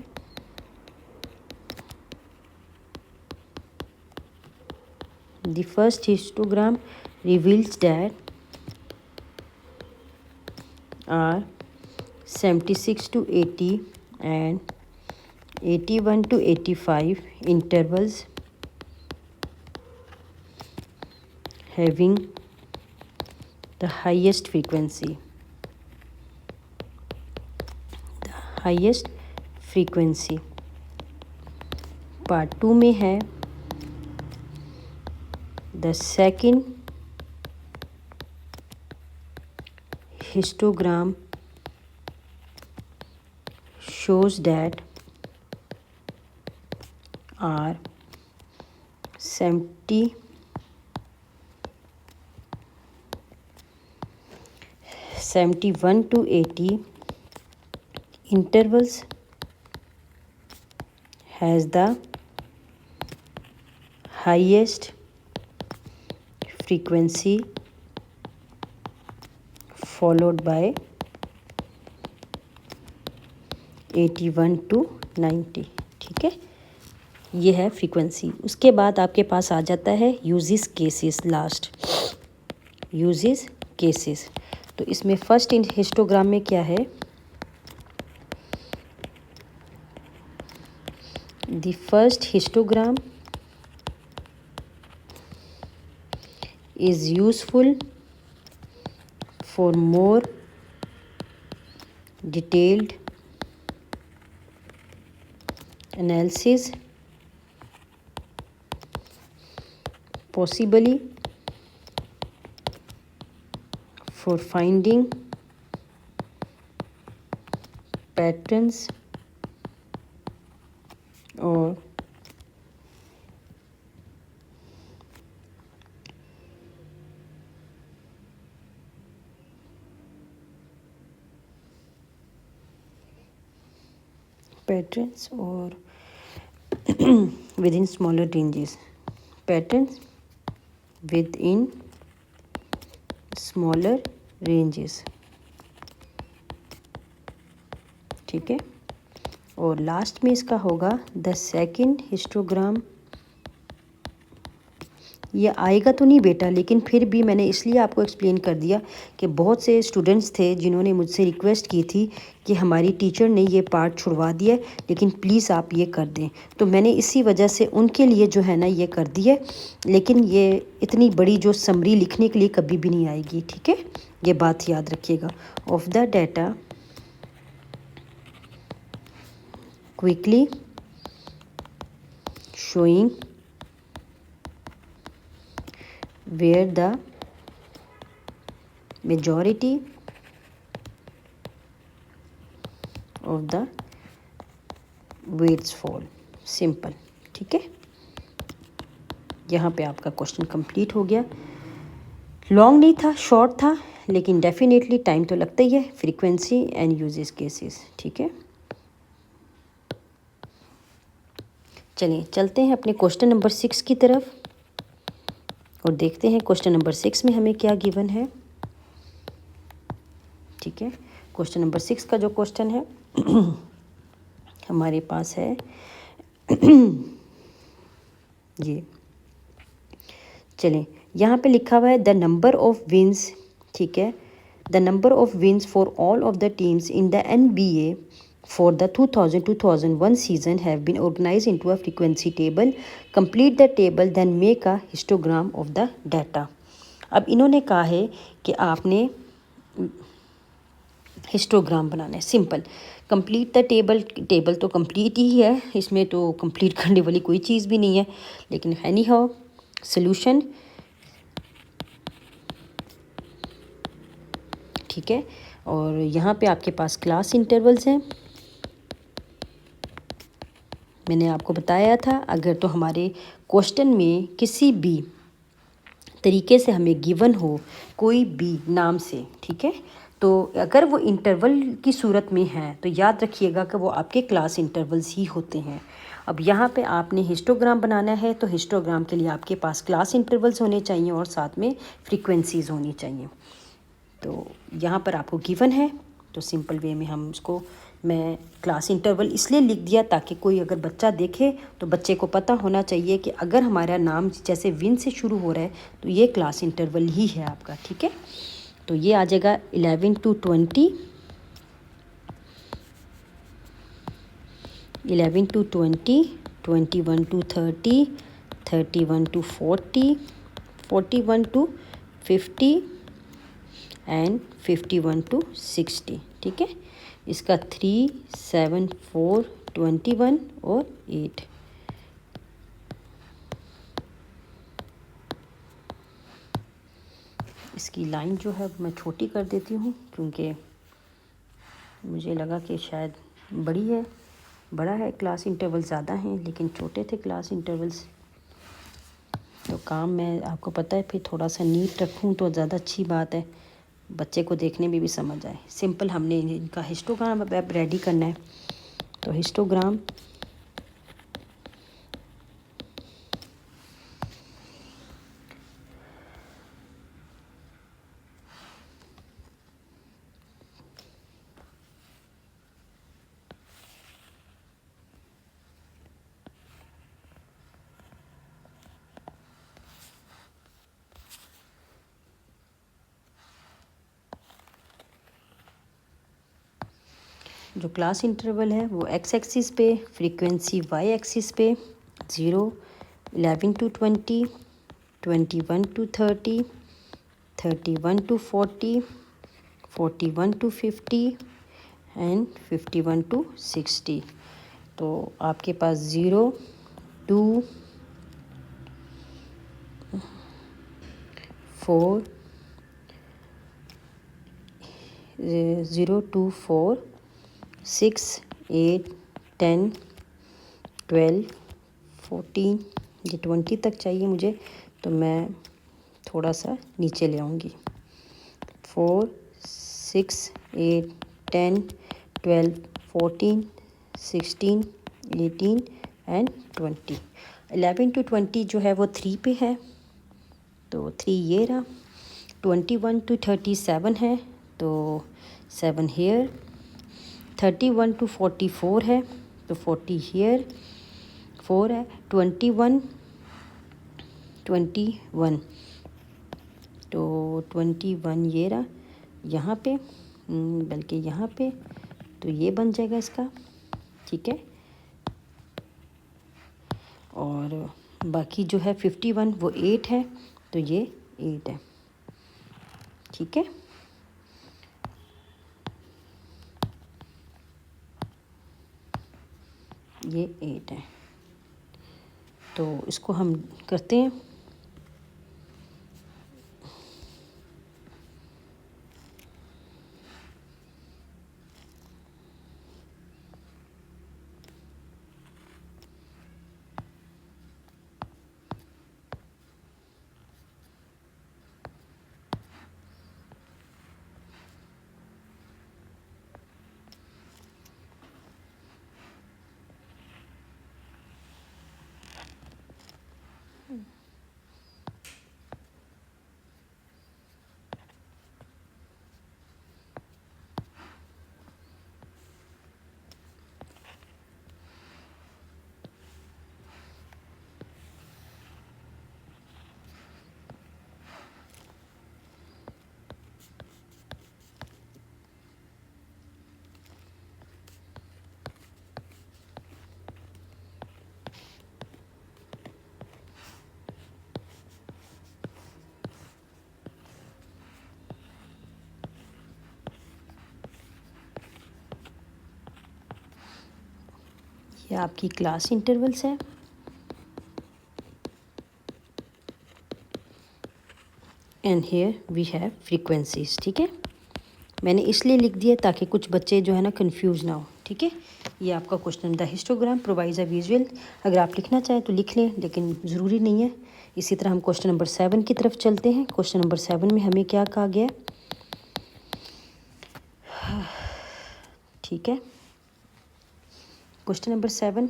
reveals that are 76 to 80 and 81 to 85 intervals having the highest frequency. Part 2 में है the second histogram shows that are 71 to 80 intervals has the highest frequency followed by 81 to 90, ठीक है। ये है frequency. उसके बाद आपके पास आ जाता है uses cases, last uses cases. तो इसमें फर्स्ट हिस्टोग्राम में क्या है, the first histogram is useful for more detailed analysis, possibly for finding patterns or within smaller ranges, patterns within smaller ranges, ठीक है। और लास्ट में इसका होगा द सेकंड हिस्टोग्राम। ये आएगा तो नहीं बेटा, लेकिन फिर भी मैंने इसलिए आपको एक्सप्लेन कर दिया कि बहुत से स्टूडेंट्स थे जिन्होंने मुझसे रिक्वेस्ट की थी कि हमारी टीचर ने ये पार्ट छुड़वा दिया, लेकिन प्लीज़ आप ये कर दें। तो मैंने इसी वजह से उनके लिए जो है ना ये कर दिया, लेकिन ये इतनी बड़ी जो समरी लिखने के लिए कभी भी नहीं आएगी, ठीक है। ये बात याद रखिएगा। Of the data quickly showing where the majority of the weights fall. Simple, ठीक है। यहाँ पे आपका क्वेश्चन कंप्लीट हो गया। लॉन्ग नहीं था, शॉर्ट था, लेकिन डेफिनेटली टाइम तो लगता ही है। फ्रीक्वेंसी एंड यूजेस केसेस, ठीक है। चलिए चलते हैं अपने क्वेश्चन नंबर 6 की तरफ और देखते हैं क्वेश्चन नंबर 6 में हमें क्या गिवन है, ठीक है। क्वेश्चन नंबर 6 का जो क्वेश्चन है हमारे पास है ये, चलें, यहाँ पे लिखा हुआ है द नंबर ऑफ विन्स, ठीक है। The number of wins for all of the teams in the NBA for the 2000-2001 season have been organized into a frequency table. Complete the table, then make a histogram of the data. अब इन्होंने कहा है कि आपने histogram बनाना है। Simple, complete the table, table तो complete ही है, इसमें तो कंप्लीट करने वाली कोई चीज़ भी नहीं है, लेकिन एनी हाउ सोल्यूशन, ठीक है। और यहाँ पे आपके पास क्लास इंटरवल्स हैं। मैंने आपको बताया था अगर तो हमारे क्वेश्चन में किसी भी तरीके से हमें गिवन हो कोई भी नाम से, ठीक है, तो अगर वो इंटरवल की सूरत में है तो याद रखिएगा कि वो आपके क्लास इंटरवल्स ही होते हैं। अब यहाँ पे आपने हिस्टोग्राम बनाना है तो हिस्टोग्राम के लिए आपके पास क्लास इंटरवल्स होने चाहिए और साथ में फ्रीक्वेंसीज़ होनी चाहिए। तो यहाँ पर आपको गिवन है, तो सिंपल वे में हम उसको, मैं क्लास इंटरवल इसलिए लिख दिया ताकि कोई अगर बच्चा देखे तो बच्चे को पता होना चाहिए कि अगर हमारा नाम जैसे विन से शुरू हो रहा है तो ये क्लास इंटरवल ही है आपका, ठीक है। तो ये आ जाएगा 11 to 20, 11 to 20, 21 to 30, 31 to 40, 41 to 50 and 51 to 60, ठीक है। इसका 3, 7, 4, 21 और 8। इसकी लाइन जो है मैं छोटी कर देती हूँ क्योंकि मुझे लगा कि शायद बड़ी है, बड़ा है, क्लास इंटरवल ज़्यादा हैं लेकिन छोटे थे क्लास इंटरवल्स। तो काम मैं आपको पता है फिर थोड़ा सा नीट रखूँ तो ज़्यादा अच्छी बात है, बच्चे को देखने में भी समझ आए। सिंपल हमने इनका हिस्टोग्राम अब रेडी करना है। तो हिस्टोग्राम जो क्लास इंटरवल है वो एक्स एक्सिस पे, फ्रीक्वेंसी वाई एक्सिस पे, 0, 11 to 20, 21 to 30, 31 to 40, 41 to 50 and 51 to 60। तो आपके पास 0, 2, 4, 0, 2, 4, 6, 8, 10, 12, 14, ये 20 तक चाहिए मुझे तो मैं थोड़ा सा नीचे ले आऊँगी। 4, 6, 8, 10, 12, 14, 16, 18 एंड 20। 11 to 20 जो है वो 3 पे है तो 3 ये रहा। 21 to 37 है तो 7 हेयर। 31 to 44 है तो 40 हेयर, 4 है। 21 तो 21 ये रहा यहाँ पे, बल्कि यहाँ पे तो ये बन जाएगा इसका, ठीक है। और बाकी जो है 51 वो 8 है तो ये 8 है, ठीक है। ये 8 है तो इसको हम करते हैं ये आपकी क्लास इंटरवल्स है। And here we have frequencies. ठीक है, मैंने इसलिए लिख दिया ताकि कुछ बच्चे जो है ना कंफ्यूज ना हो। ठीक है, ये आपका question the histogram provides a visual. अगर आप लिखना चाहें तो लिख लें, लेकिन ज़रूरी नहीं है। इसी तरह हम क्वेश्चन नंबर 7 की तरफ चलते हैं। क्वेश्चन नंबर 7 में हमें क्या कहा गया? ठीक है, क्वेश्चन नंबर 7।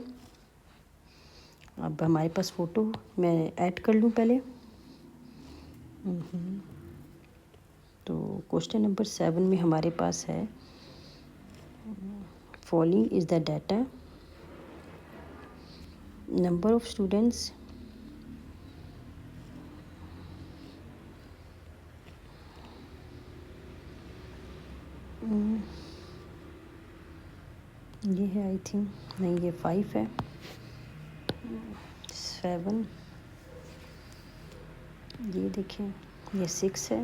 अब हमारे पास फ़ोटो मैं ऐड कर लूँ पहले। तो क्वेश्चन नंबर 7 में हमारे पास है following is the data, number of students, ये है आई थिंक, नहीं ये 5 है, 7, ये देखें ये 6 है,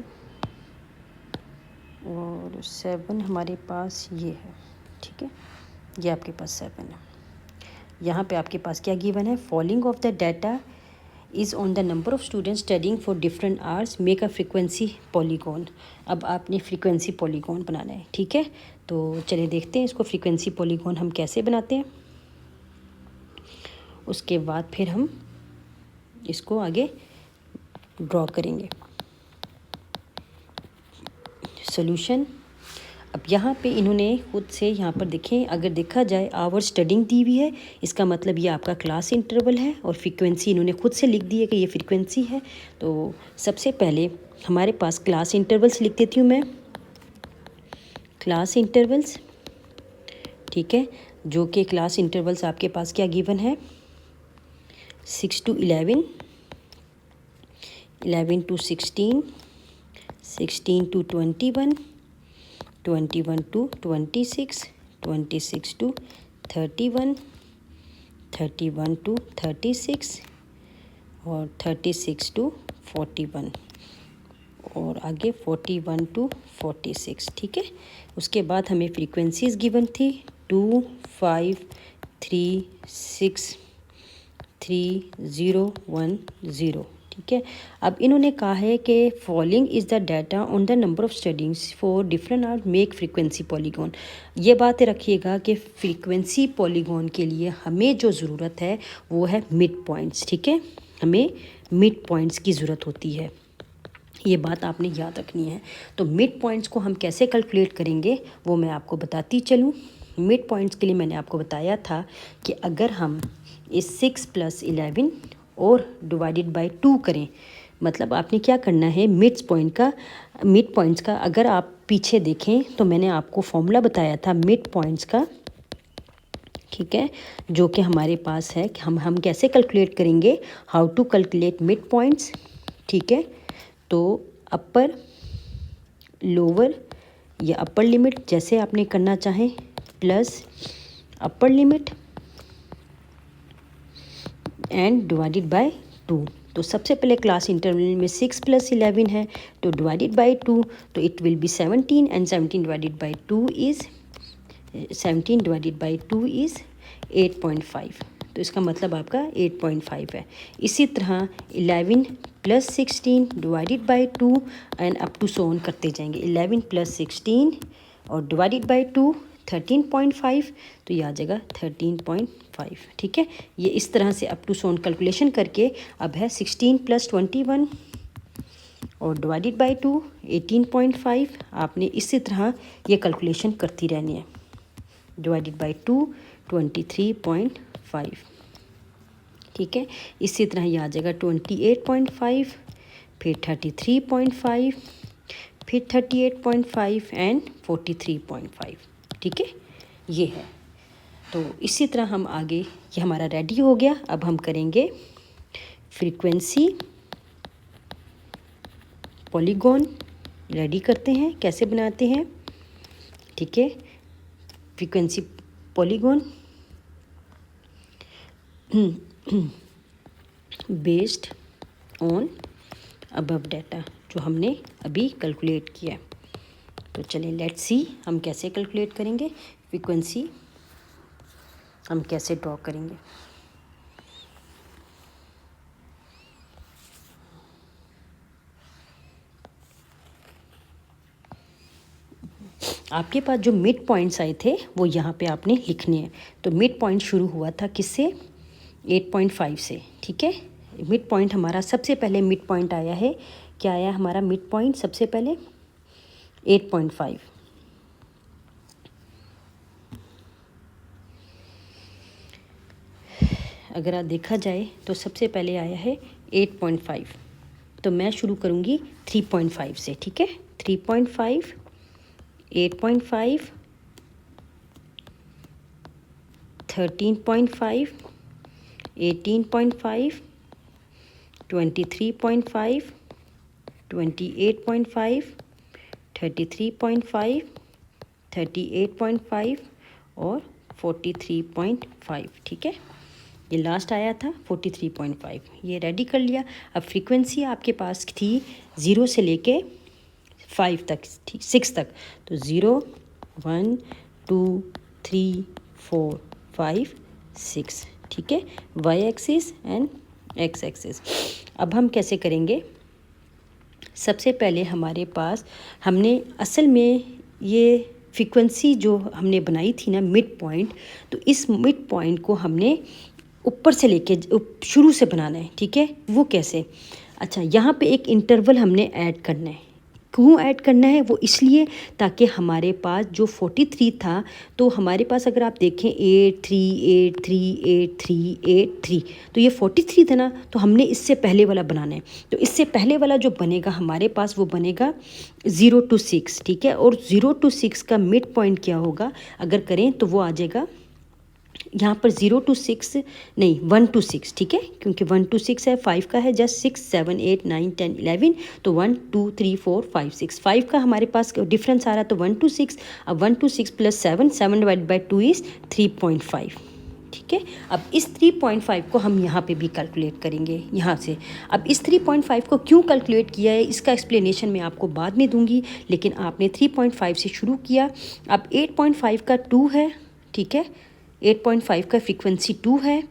और 7 हमारे पास ये है। ठीक है, ये आपके पास 7 है। यहाँ पे आपके पास क्या गिवन है? Following of the data is on the number of students studying for different hours, make a frequency polygon. अब आपने फ्रीक्वेंसी पॉलीगॉन बनाना है। ठीक है, तो चलिए देखते हैं इसको फ्रीक्वेंसी पॉलीगॉन हम कैसे बनाते हैं। उसके बाद फिर हम इसको आगे ड्रॉ करेंगे। सॉल्यूशन, अब यहाँ पे इन्होंने खुद से यहाँ पर देखें, अगर देखा जाए आवर स्टडिंग दी हुई है, इसका मतलब ये आपका क्लास इंटरवल है, और फ्रीक्वेंसी इन्होंने खुद से लिख दी है कि ये फ्रीक्वेंसी है। तो सबसे पहले हमारे पास क्लास इंटरवल्स लिख देती हूँ मैं, क्लास इंटरवल्स। ठीक है, जो कि क्लास इंटरवल्स आपके पास क्या गिवन है? 6 to 11, 11 to 16, 16 to 21, 21 to 26, 26 to 31, 31 to 36, और 36 to 41, और आगे 41 to 46। ठीक है, उसके बाद हमें फ्रीक्वेंसीज गिवन थी 2, 5, 3, 6, 3, 0, 1, 0। ठीक है, अब इन्होंने कहा है कि following is the data on the number of studies for different are make frequency polygon. ये बात रखिएगा कि फ्रीक्वेंसी पॉलीगॉन के लिए हमें जो ज़रूरत है वो है मिड पॉइंट्स। ठीक है, हमें मिड पॉइंट्स की ज़रूरत होती है, ये बात आपने याद रखनी है। तो मिड पॉइंट्स को हम कैसे कैलकुलेट करेंगे वो मैं आपको बताती चलूँ। मिड पॉइंट्स के लिए मैंने आपको बताया था कि अगर हम इस 6 + 11 और डिवाइडेड बाय 2 करें, मतलब आपने क्या करना है, मिड पॉइंट्स का अगर आप पीछे देखें तो मैंने आपको फॉर्मूला बताया था मिड पॉइंट्स का। ठीक है, जो कि हमारे पास है कि हम कैसे कैलकुलेट करेंगे, how to calculate midpoints. ठीक है, तो अपर, लोअर या अपर लिमिट जैसे आपने करना चाहें, plus upper limit and divided by 2। तो सबसे पहले क्लास इंटरवल में 6 + 11 है, तो डिवाइडेड बाय 2, तो it will be 17, and 17 divided by 2 is 17 divided by 2 is 8.5। तो इसका मतलब आपका 8.5 है। इसी तरह 11 + 16 divided by 2 and up to so on करते जाएंगे। 11 + 16 और डिवाइडेड बाय 2 13.5, तो ये आ जाएगा 13.5। ठीक है, ये इस तरह से up to so on calculation करके अब है 16 + 21 और डिवाइडेड बाय 2 18.5। आपने इसी तरह ये कैलकुलेशन करती रहनी है। Divided by 2 23.5। ठीक है, इसी तरह ये आ जाएगा 28.5, फिर 33.5, फिर 38.5 एंड 43.5। ठीक है, ये है। तो इसी तरह हम आगे, ये हमारा रेडी हो गया। अब हम करेंगे फ्रीक्वेंसी पॉलीगॉन, रेडी करते हैं, कैसे बनाते हैं। ठीक है, frequency polygon based on above data, जो हमने अभी कैलकुलेट किया है। तो चलिए लेट्स सी हम कैसे कैलकुलेट करेंगे फ्रीक्वेंसी हम कैसे ड्रॉ करेंगे। आपके पास जो मिड पॉइंट्स आए थे वो यहाँ पे आपने लिखने हैं। तो मिड पॉइंट शुरू हुआ था किससे, 8.5 से, ठीक है। मिड पॉइंट हमारा सबसे पहले मिड पॉइंट आया है, क्या आया हमारा मिड पॉइंट सबसे पहले 8.5। अगर आप देखा जाए तो सबसे पहले आया है 8.5, तो मैं शुरू करूँगी 3.5 से, ठीक है। 3.5, 8.5, 13.5, 18.5, 23.5, 28.5, 33.5, 38.5 और 43.5, ठीक है। ये लास्ट आया था 43.5, ये रेडी कर लिया। अब फ्रीक्वेंसी आपके पास थी 0 से लेके 5 तक, ठीक, 6 तक। तो 0, 1, 2, 3, 4, 5, 6, ठीक है, Y axis and X axis. अब हम कैसे करेंगे, सबसे पहले हमारे पास हमने असल में ये फ्रीक्वेंसी जो हमने बनाई थी ना मिड पॉइंट, तो इस मिड पॉइंट को हमने ऊपर से लेके शुरू से बनाना है, ठीक है। वो कैसे, अच्छा, यहाँ पे एक इंटरवल हमने ऐड करना है। क्यों ऐड करना है, वो इसलिए ताकि हमारे पास जो 43 था, तो हमारे पास अगर आप देखें 8 3 8 3 8 3 8 3, तो ये 43 था ना, तो हमने इससे पहले वाला बनाना है। तो इससे पहले वाला जो बनेगा हमारे पास, वो बनेगा 0 to 6, ठीक है। और 0 to 6 का मिड पॉइंट क्या होगा अगर करें, तो वो आ जाएगा यहाँ पर 0 to 6 नहीं, 1 to 6, ठीक है, क्योंकि 1 to 6 है, 5 का है जस्ट 6 7 8 9 10 11, तो 1 2 3 4 5 6, 5 का हमारे पास डिफरेंस आ रहा है, तो 1 to 6। अब 1 to 6 plus 7, 7 divide by 2 is 3.5, ठीक है। अब इस 3.5 को हम यहाँ पे भी कैलकुलेट करेंगे यहाँ से। अब इस 3.5 को क्यों कैलकुलेट किया है, इसका एक्सप्लेनेशन मैं आपको बाद में दूंगी, लेकिन आपने 3.5 से शुरू किया। अब 8.5 का 2 है, ठीक है, 8.5 का फ्रीक्वेंसी 2 है,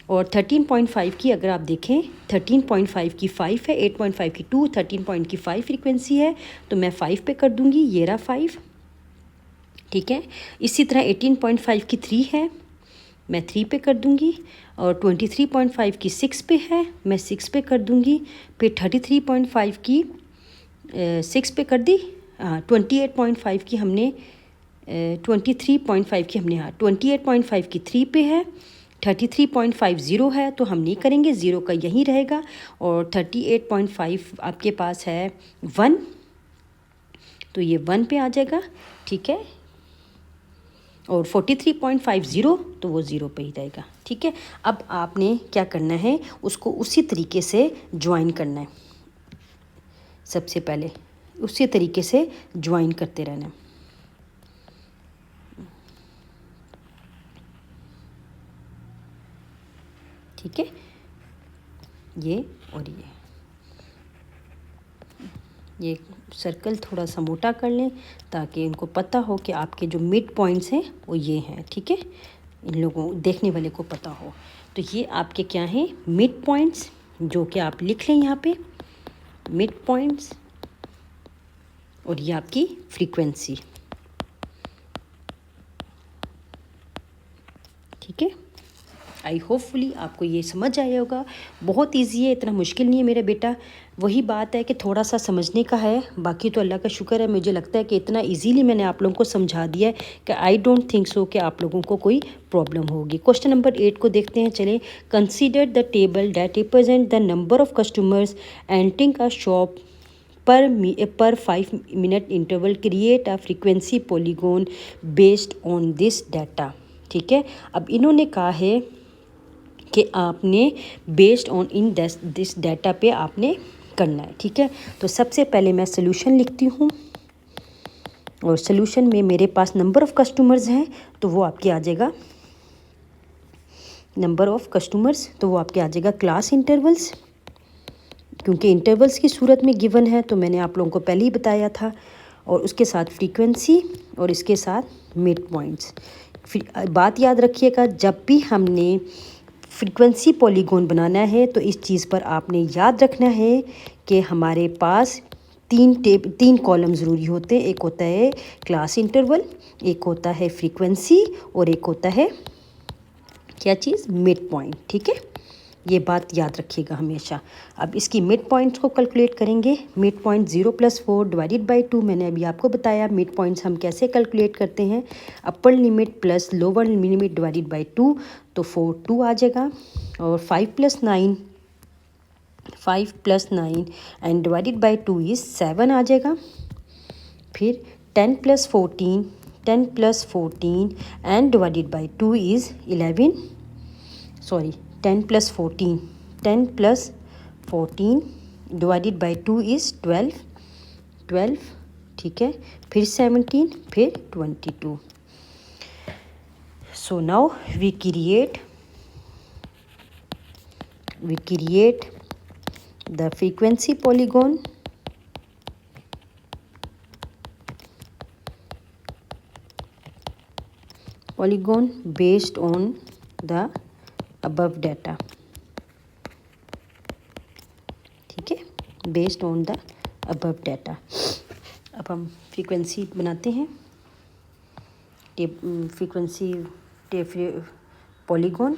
और 13.5 की अगर आप देखें 13.5 की 5 है, 8.5 की 2, 13 की 5 फ्रीक्वेंसी है, तो मैं 5 पे कर दूंगी, ये रहा 5, ठीक है। इसी तरह 18.5 की 3 है, मैं 3 पे कर दूंगी, और 23.5 की 6 पे है, मैं 6 पे कर दूंगी। फिर 33.5 की 6 पे कर दी, 28.5 की हमने 23.5 की हमने, हाँ, 28.5 की 3 पे है, 33.5 0 है, तो हम नहीं करेंगे, 0 का यहीं रहेगा। और 38.5 आपके पास है 1, तो ये 1 पे आ जाएगा, ठीक है। और 43.50, तो वो 0 पे ही रहेगा, ठीक है। अब आपने क्या करना है, उसको उसी तरीके से ज्वाइन करना है। सबसे पहले उसी तरीके से ज्वाइन करते रहना है, ठीक है। ये और ये सर्कल थोड़ा सा मोटा कर लें, ताकि इनको पता हो कि आपके जो मिड पॉइंट्स हैं वो ये हैं, ठीक है, इन लोगों देखने वाले को पता हो। तो ये आपके क्या हैं, मिड पॉइंट्स, जो कि आप लिख लें यहाँ पे, मिड पॉइंट्स, और ये आपकी फ्रीक्वेंसी, ठीक है। आई होपफुली आपको ये समझ आया होगा। बहुत इजी है, इतना मुश्किल नहीं है मेरा बेटा। वही बात है कि थोड़ा सा समझने का है, बाकी तो अल्लाह का शुक्र है, मुझे लगता है कि इतना इजीली मैंने आप लोगों को समझा दिया है कि आई डोंट थिंक सो कि आप लोगों को कोई प्रॉब्लम होगी। क्वेश्चन नंबर 8 को देखते हैं, चलें। Consider the table that represent the number of customers entering a shop पर 5 minute interval, create a frequency polygon based on this data, ठीक है। अब इन्होंने कहा है कि आपने based on in this data पे आपने करना है, ठीक है। तो सबसे पहले मैं सोल्यूशन लिखती हूँ, और सोल्यूशन में मेरे पास नंबर ऑफ़ कस्टमर्स हैं, तो वो आपके आ जाएगा नंबर ऑफ़ कस्टमर्स, तो वो आपके आ जाएगा क्लास इंटरवल्स, क्योंकि इंटरवल्स की सूरत में गिवन है, तो मैंने आप लोगों को पहले ही बताया था। और उसके साथ फ्रीक्वेंसी, और इसके साथ मिड पॉइंट्स, फिर बात याद रखिएगा, जब भी हमने फ्रीक्वेंसी पॉलीगॉन बनाना है तो इस चीज़ पर आपने याद रखना है कि हमारे पास तीन कॉलम ज़रूरी होते हैं। एक होता है क्लास इंटरवल, एक होता है फ्रीक्वेंसी, और एक होता है क्या चीज़, मिड पॉइंट। ठीक है, ये बात याद रखिएगा हमेशा। अब इसकी मिड पॉइंट्स को कैलकुलेट करेंगे। मिड पॉइंट 0 + 4 डिवाइडेड बाई 2, मैंने अभी आपको बताया मिड पॉइंट्स हम कैसे कैलकुलेट करते हैं। Upper limit plus lower limit divided by 2, तो 4 2 आ जाएगा। और 5 + 9 एंड डिवाइडेड बाई 2 इज़ 7 आ जाएगा। फिर 10 + 14 and divided by 2 is 11, sorry 10 + 14 divided by 2 is 12। ठीक है, फिर 17, फिर 22। So now we create the frequency polygon based on the above data। ठीक है, based on the above data. अब हम फ्रीक्वेंसी बनाते हैं, फ्रीक्वेंसी पॉलीगॉन।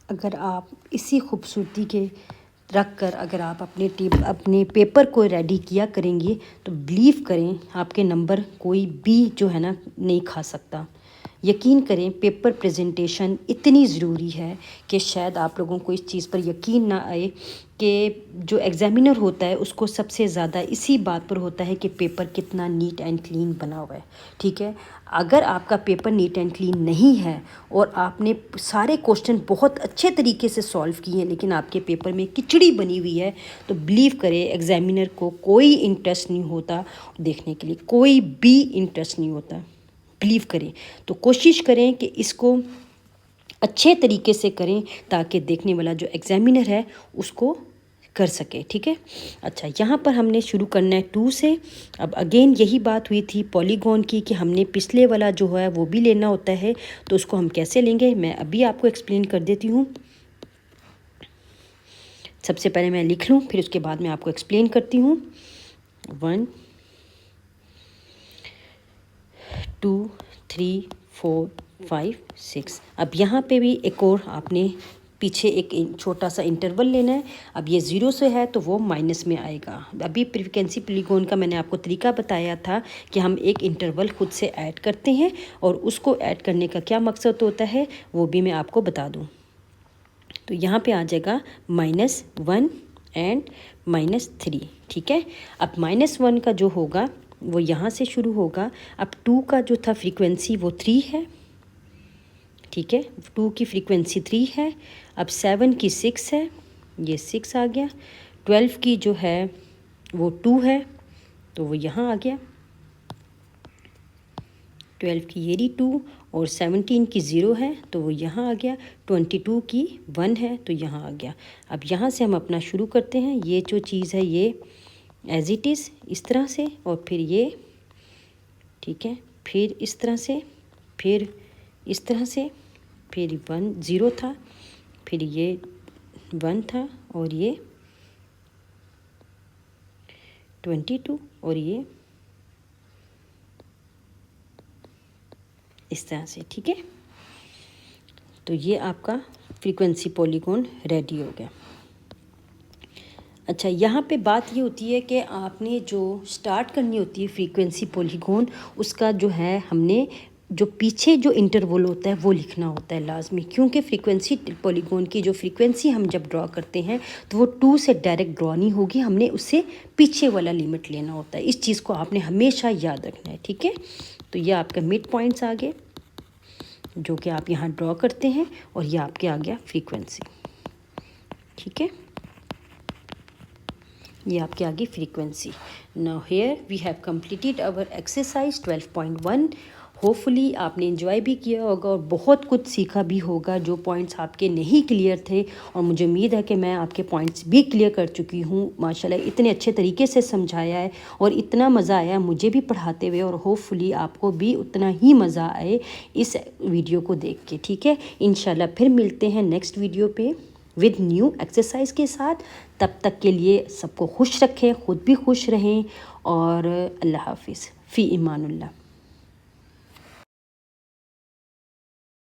अगर आप इसी खूबसूरती के रख कर अगर आप अपने पेपर को रेडी किया करेंगे तो बिलीव करें आपके नंबर कोई भी जो है ना नहीं खा सकता। यकीन करें, पेपर प्रेजेंटेशन इतनी ज़रूरी है कि शायद आप लोगों को इस चीज़ पर यकीन ना आए कि जो एग्ज़ामिनर होता है उसको सबसे ज़्यादा इसी बात पर होता है कि पेपर कितना नीट एंड क्लीन बना हुआ है। ठीक है, अगर आपका पेपर नीट एंड क्लीन नहीं है और आपने सारे क्वेश्चन बहुत अच्छे तरीके से सॉल्व किए हैं लेकिन आपके पेपर में खिचड़ी बनी हुई है, तो बिलीव करें एग्ज़ामिनर को कोई इंटरेस्ट नहीं होता देखने के लिए, कोई भी इंटरेस्ट नहीं होता। बिलीव करें, तो कोशिश करें कि इसको अच्छे तरीके से करें ताकि देखने वाला जो एग्ज़ामिनर है उसको कर सके। ठीक है, अच्छा यहाँ पर हमने शुरू करना है 2 से। अब अगेन यही बात हुई थी पॉलीगॉन की कि हमने पिछले वाला जो है वो भी लेना होता है, तो उसको हम कैसे लेंगे मैं अभी आपको एक्सप्लेन कर देती हूँ। सबसे पहले मैं लिख लूँ, फिर उसके बाद मैं आपको एक्सप्लेन करती हूँ। 1 2 3 4 5 6। अब यहाँ पे भी एक और आपने पीछे एक छोटा सा इंटरवल लेना है। अब ये 0 से है तो वो माइनस में आएगा। अभी फ्रीक्वेंसी पॉलीगॉन का मैंने आपको तरीका बताया था कि हम एक इंटरवल खुद से ऐड करते हैं और उसको ऐड करने का क्या मकसद होता है वो भी मैं आपको बता दूँ। तो यहाँ पे आ जाएगा -1 एंड -3। ठीक है, अब -1 का जो होगा वो यहाँ से शुरू होगा। अब 2 का जो था फ्रीक्वेंसी वो 3 है। ठीक है, 2 की फ्रीक्वेंसी 3 है। अब 7 की 6 है, ये 6 आ गया। 12 की जो है वो 2 है तो वो यहाँ आ गया। 12 की ये 2 और 17 की 0 है तो वो यहाँ आ गया। 22 की 1 है तो यहाँ आ गया। अब यहाँ से हम अपना शुरू करते हैं। ये जो चीज़ है ये एज इट इज़ इस तरह से, और फिर ये, ठीक है, फिर इस तरह से, फिर इस तरह से, फिर 1 0 था, फिर ये 1 था, और ये 22, और ये इस तरह से। ठीक है, तो ये आपका फ्रीक्वेंसी पॉलीगॉन रेडी हो गया। अच्छा, यहाँ पे बात ये होती है कि आपने जो स्टार्ट करनी होती है फ्रीक्वेंसी पॉलीगॉन, उसका जो है हमने जो पीछे जो इंटरवल होता है वो लिखना होता है लाजमी, क्योंकि फ्रीक्वेंसी पॉलीगॉन की जो फ्रीक्वेंसी हम जब ड्रॉ करते हैं तो वो 2 से डायरेक्ट ड्रॉ नहीं होगी, हमने उससे पीछे वाला लिमिट लेना होता है। इस चीज़ को आपने हमेशा याद रखना है, ठीक है। तो ये आपका मिड पॉइंट्स आ गए जो कि आप यहाँ ड्रॉ करते हैं, और ये आपके आ गया फ्रीक्वेंसी, ठीक है। ये आपके आगे frequency. Now here we have completed our exercise 12.1। Hopefully आपने एंजॉय भी किया होगा और बहुत कुछ सीखा भी होगा जो पॉइंट्स आपके नहीं क्लियर थे, और मुझे उम्मीद है कि मैं आपके पॉइंट्स भी क्लियर कर चुकी हूँ। माशाल्लाह इतने अच्छे तरीके से समझाया है और इतना मज़ा आया मुझे भी पढ़ाते हुए, और होपफुली आपको भी उतना ही मज़ा आए इस वीडियो को देख के, ठीक है। इंशाल्लाह फिर मिलते हैं नेक्स्ट वीडियो पे विद न्यू एक्सरसाइज के साथ। तब तक के लिए सबको खुश रखें, ख़ुद भी खुश रहें, और अल्लाह हाफिज़, फ़ी ईमानुल्लाह।